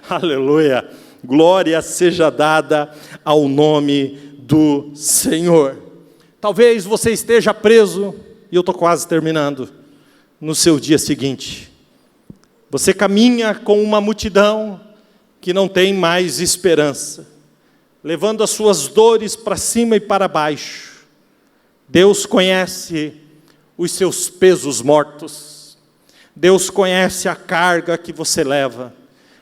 Aleluia. Glória seja dada ao nome do Senhor. Talvez você esteja preso, e eu estou quase terminando, no seu dia seguinte. Você caminha com uma multidão que não tem mais esperança, levando as suas dores para cima e para baixo. Deus conhece os seus pesos mortos. Deus conhece a carga que você leva.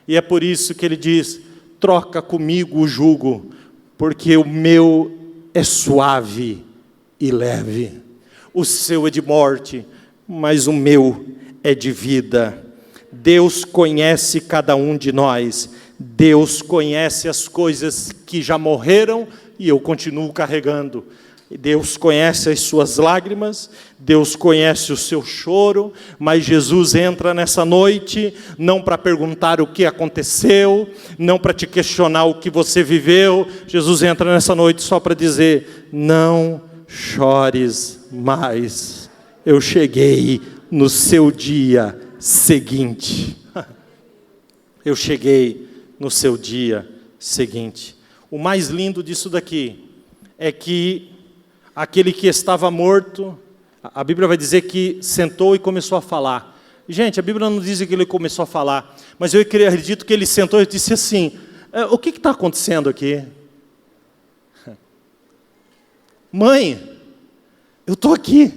E é por isso que Ele diz: troca comigo o jugo, porque o meu é suave e leve. O seu é de morte, mas o meu é de vida. Deus conhece cada um de nós. Deus conhece as coisas que já morreram e eu continuo carregando. Deus conhece as suas lágrimas, Deus conhece o seu choro, mas Jesus entra nessa noite, não para perguntar o que aconteceu, não para te questionar o que você viveu. Jesus entra nessa noite só para dizer: não chores mais, eu cheguei no seu dia seguinte. Eu cheguei no seu dia seguinte. O mais lindo disso daqui é que aquele que estava morto, a Bíblia vai dizer que sentou e começou a falar. Gente, a Bíblia não diz que ele começou a falar, mas eu acredito que ele sentou e disse assim: o que está acontecendo aqui? Mãe, eu estou aqui.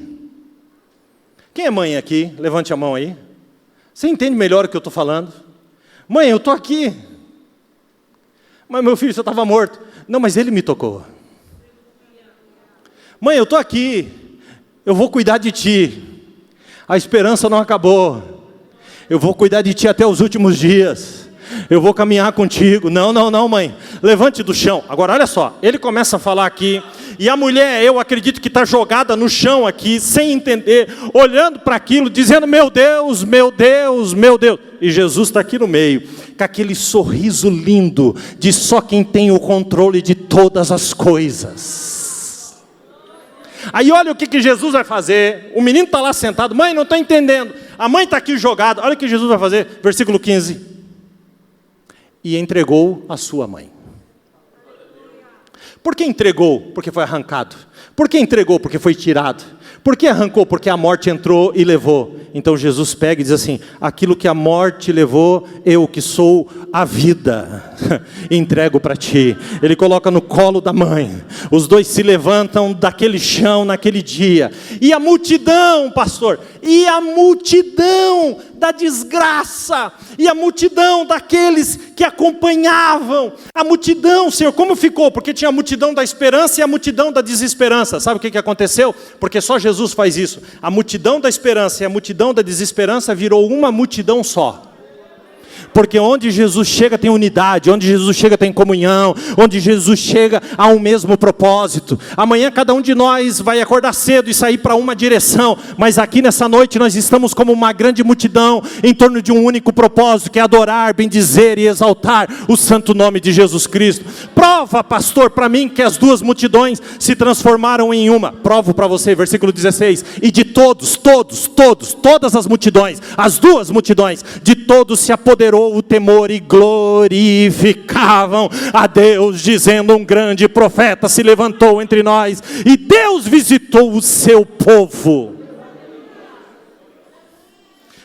Quem é mãe aqui? Levante a mão aí. Você entende melhor o que eu estou falando? Mãe, eu estou aqui. Mas meu filho, você estava morto. Não, mas ele me tocou. Mãe, eu estou aqui. Eu vou cuidar de ti. A esperança não acabou. Eu vou cuidar de ti até os últimos dias. Eu vou caminhar contigo. Não, mãe. Levante do chão. Agora, olha só. Ele começa a falar aqui. E a mulher, eu acredito que está jogada no chão aqui, sem entender, olhando para aquilo, dizendo: meu Deus, meu Deus, meu Deus. E Jesus está aqui no meio, com aquele sorriso lindo, de só quem tem o controle de todas as coisas. Aí olha o que Jesus vai fazer. O menino está lá sentado: mãe, não estou entendendo. A mãe está aqui jogada. Olha o que Jesus vai fazer, versículo 15. E entregou a sua mãe. Por que entregou? Porque foi arrancado. Por que entregou? Porque foi tirado. Por que arrancou? Porque a morte entrou e levou. Então Jesus pega e diz assim: aquilo que a morte levou, eu que sou a vida, entrego para ti. Ele coloca no colo da mãe. Os dois se levantam daquele chão naquele dia. E a multidão, pastor, e a multidão da desgraça, e a multidão daqueles que acompanhavam, a multidão, Senhor, como ficou? Porque tinha a multidão da esperança e a multidão da desesperança. Sabe o que aconteceu? Porque só Jesus faz isso. A multidão da esperança e a multidão da desesperança virou uma multidão só. Porque onde Jesus chega tem unidade, onde Jesus chega tem comunhão, onde Jesus chega há um mesmo propósito. Amanhã cada um de nós vai acordar cedo e sair para uma direção, mas aqui nessa noite nós estamos como uma grande multidão em torno de um único propósito, que é adorar, bendizer e exaltar o santo nome de Jesus Cristo. Prova, pastor, para mim que as duas multidões se transformaram em uma. Provo para você, versículo 16. E de todas as multidões, as duas multidões, de todos se apoderou o temor e glorificavam a Deus, dizendo: um grande profeta se levantou entre nós e Deus visitou o seu povo.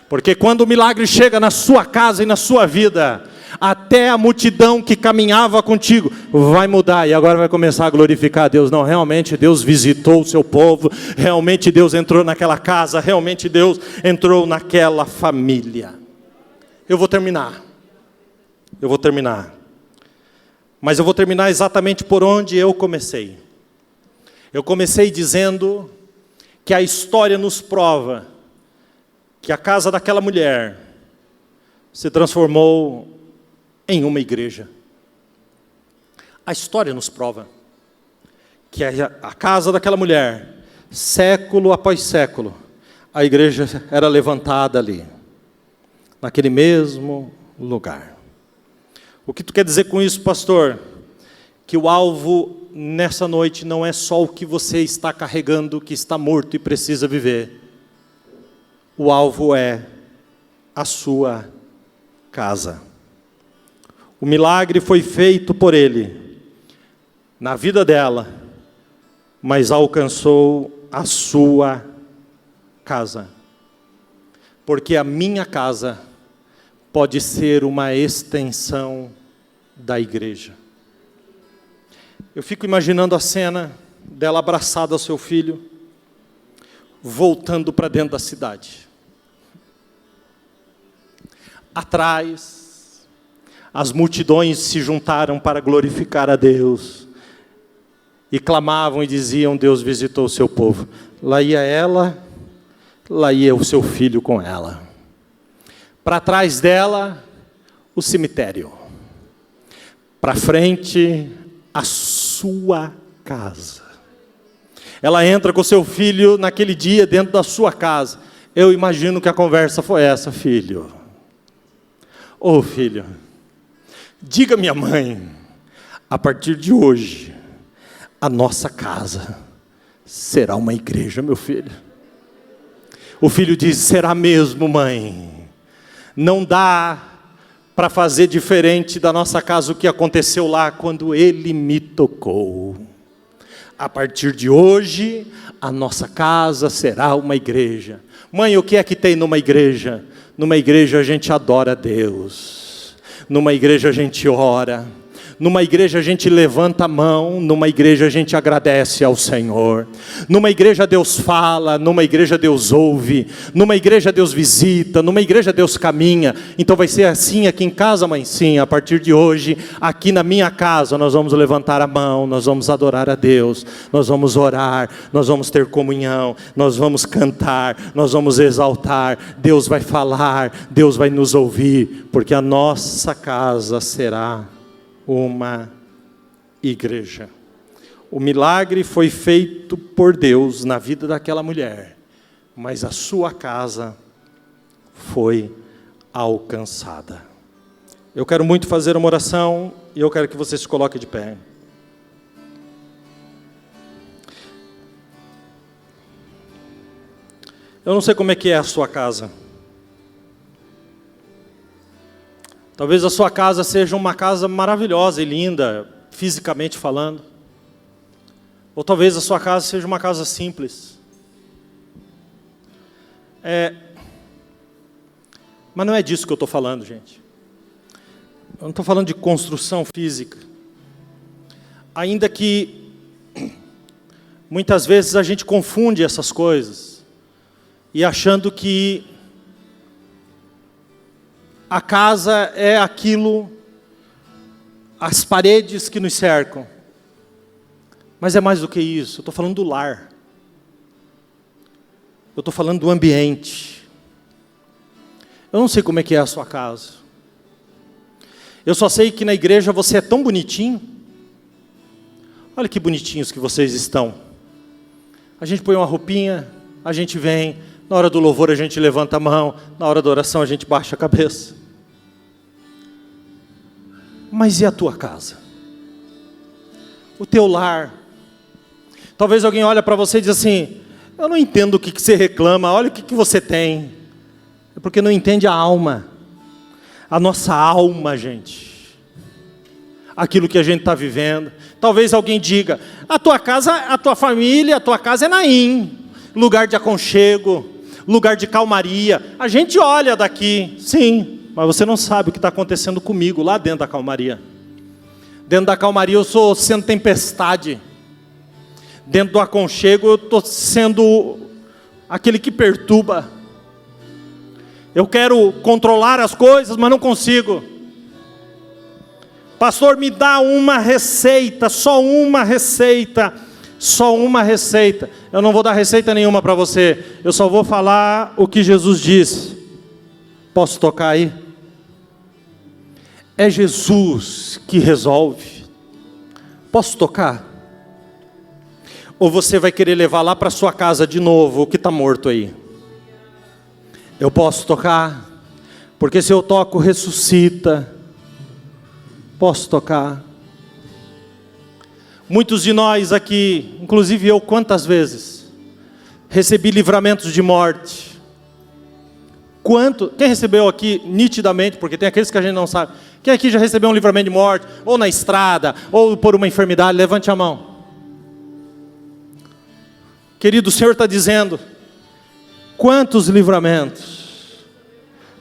Porque quando o milagre chega na sua casa e na sua vida, até a multidão que caminhava contigo vai mudar e agora vai começar a glorificar a Deus. Não, realmente Deus visitou o seu povo, realmente Deus entrou naquela casa, realmente Deus entrou naquela família. Eu vou terminar, mas eu vou terminar exatamente por onde eu comecei. Eu comecei dizendo que a história nos prova que a casa daquela mulher se transformou em uma igreja. A história nos prova que a casa daquela mulher, século após século, a igreja era levantada ali, naquele mesmo lugar. O que tu quer dizer com isso, pastor? Que o alvo nessa noite não é só o que você está carregando, que está morto e precisa viver. O alvo é a sua casa. O milagre foi feito por ele, na vida dela, mas alcançou a sua casa. Porque a minha casa pode ser uma extensão da igreja. Eu fico imaginando a cena dela abraçada ao seu filho, voltando para dentro da cidade. Atrás, as multidões se juntaram para glorificar a Deus, e clamavam e diziam: Deus visitou o seu povo. Lá ia ela, lá ia o seu filho com ela. Para trás dela, o cemitério. Para frente, a sua casa. Ela entra com seu filho naquele dia dentro da sua casa. Eu imagino que a conversa foi essa: filho. Ô filho, diga minha mãe, a partir de hoje, a nossa casa será uma igreja, meu filho. O filho diz: será mesmo, mãe? Não dá para fazer diferente da nossa casa o que aconteceu lá quando ele me tocou. A partir de hoje, a nossa casa será uma igreja. Mãe, o que é que tem numa igreja? Numa igreja a gente adora a Deus. Numa igreja a gente ora. Numa igreja a gente levanta a mão, numa igreja a gente agradece ao Senhor. Numa igreja Deus fala, numa igreja Deus ouve, numa igreja Deus visita, numa igreja Deus caminha. Então vai ser assim aqui em casa, mãe? Sim, a partir de hoje, aqui na minha casa, nós vamos levantar a mão, nós vamos adorar a Deus, nós vamos orar, nós vamos ter comunhão, nós vamos cantar, nós vamos exaltar, Deus vai falar, Deus vai nos ouvir, porque a nossa casa será uma igreja. O milagre foi feito por Deus na vida daquela mulher, mas a sua casa foi alcançada. Eu quero muito fazer uma oração e eu quero que você se coloque de pé. Eu não sei como é que é a sua casa. Talvez a sua casa seja uma casa maravilhosa e linda, fisicamente falando. Ou talvez a sua casa seja uma casa simples. Mas não é disso que eu estou falando, gente. Eu não estou falando de construção física. Ainda que muitas vezes a gente confunde essas coisas. E achando que a casa é aquilo, as paredes que nos cercam. Mas é mais do que isso, eu estou falando do lar. Eu estou falando do ambiente. Eu não sei como é que é a sua casa. Eu só sei que na igreja você é tão bonitinho. Olha que bonitinhos que vocês estão. A gente põe uma roupinha, a gente vem, na hora do louvor a gente levanta a mão, na hora da oração a gente baixa a cabeça. Mas e a tua casa? O teu lar? Talvez alguém olhe para você e diz assim, eu não entendo o que você reclama, olha o que você tem. É porque não entende a alma. A nossa alma, gente. Aquilo que a gente está vivendo. Talvez alguém diga, a tua casa, a tua família, a tua casa é Naim. Lugar de aconchego, lugar de calmaria. A gente olha daqui, sim. Mas você não sabe o que está acontecendo comigo lá dentro da calmaria. Dentro da calmaria eu estou sendo tempestade. Dentro do aconchego eu estou sendo aquele que perturba. Eu quero controlar as coisas, mas não consigo. Pastor, me dá uma receita, só uma receita. Só uma receita. Eu não vou dar receita nenhuma para você. Eu só vou falar o que Jesus disse. Posso tocar aí? É Jesus que resolve. Posso tocar? Ou você vai querer levar lá para sua casa de novo o que está morto aí? Eu posso tocar? Porque se eu toco, ressuscita. Posso tocar? Muitos de nós aqui, inclusive eu, quantas vezes recebi livramentos de morte? Quem recebeu aqui nitidamente, porque tem aqueles que a gente não sabe. Quem aqui já recebeu um livramento de morte, ou na estrada, ou por uma enfermidade? Levante a mão. Querido, o Senhor está dizendo, quantos livramentos,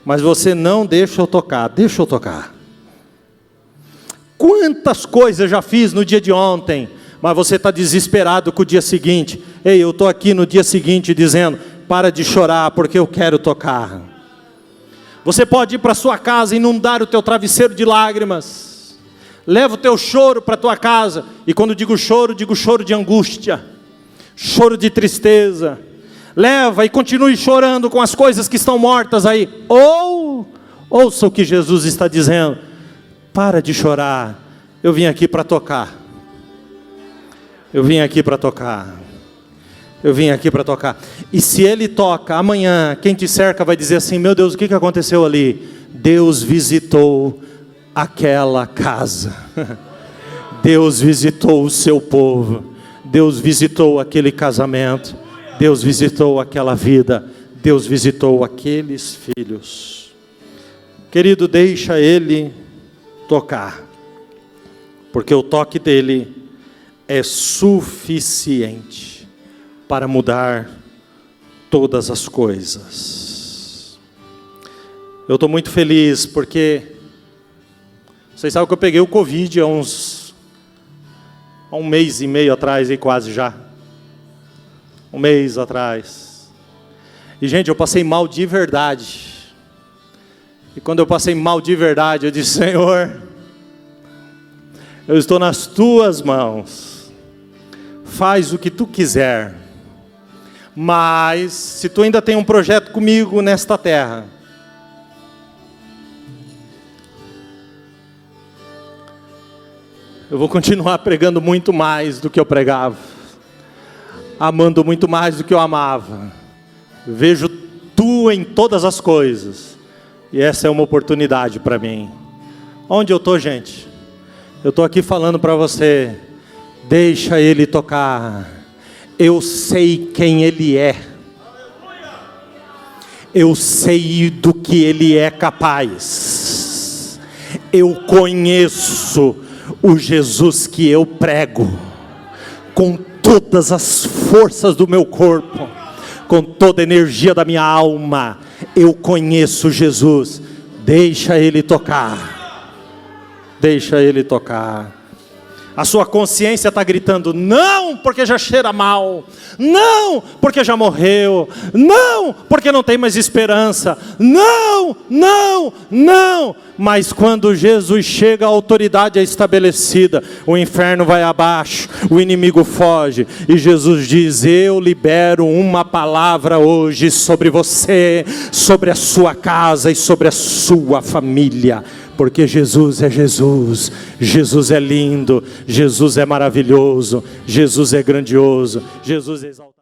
mas você não deixa eu tocar, deixa eu tocar. Quantas coisas eu já fiz no dia de ontem, mas você está desesperado com o dia seguinte. Ei, eu estou aqui no dia seguinte dizendo, para de chorar, porque eu quero tocar. Você pode ir para sua casa e inundar o teu travesseiro de lágrimas. Leva o teu choro para a tua casa. E quando digo choro de angústia. Choro de tristeza. Leva e continue chorando com as coisas que estão mortas aí. Ou, ouça o que Jesus está dizendo. Para de chorar. Eu vim aqui para tocar. Eu vim aqui para tocar. Eu vim aqui para tocar. E se Ele toca, amanhã, quem te cerca vai dizer assim, meu Deus, o que aconteceu ali? Deus visitou aquela casa. Deus visitou o seu povo. Deus visitou aquele casamento. Deus visitou aquela vida. Deus visitou aqueles filhos. Querido, deixa Ele tocar. Porque o toque dEle é suficiente para mudar todas as coisas. Eu estou muito feliz porque vocês sabem que eu peguei o Covid há um mês e meio atrás, e quase já. Um mês atrás. E, gente, eu passei mal de verdade. E quando eu passei mal de verdade, eu disse: Senhor, eu estou nas tuas mãos. Faz o que tu quiser. Mas, se tu ainda tem um projeto comigo nesta terra, eu vou continuar pregando muito mais do que eu pregava, amando muito mais do que eu amava. Vejo tu em todas as coisas, e essa é uma oportunidade para mim. Onde eu estou, gente? Eu estou aqui falando para você: deixa Ele tocar. Eu sei quem Ele é. Eu sei do que Ele é capaz. Eu conheço o Jesus que eu prego, com todas as forças do meu corpo, com toda a energia da minha alma. Eu conheço Jesus. Deixa Ele tocar. Deixa Ele tocar. A sua consciência está gritando: não, porque já cheira mal. Não, porque já morreu. Não, porque não tem mais esperança. Não, não, não. Mas quando Jesus chega, a autoridade é estabelecida. O inferno vai abaixo, o inimigo foge. E Jesus diz: eu libero uma palavra hoje sobre você, sobre a sua casa e sobre a sua família. Porque Jesus é Jesus, Jesus é lindo, Jesus é maravilhoso, Jesus é grandioso, Jesus é exaltado.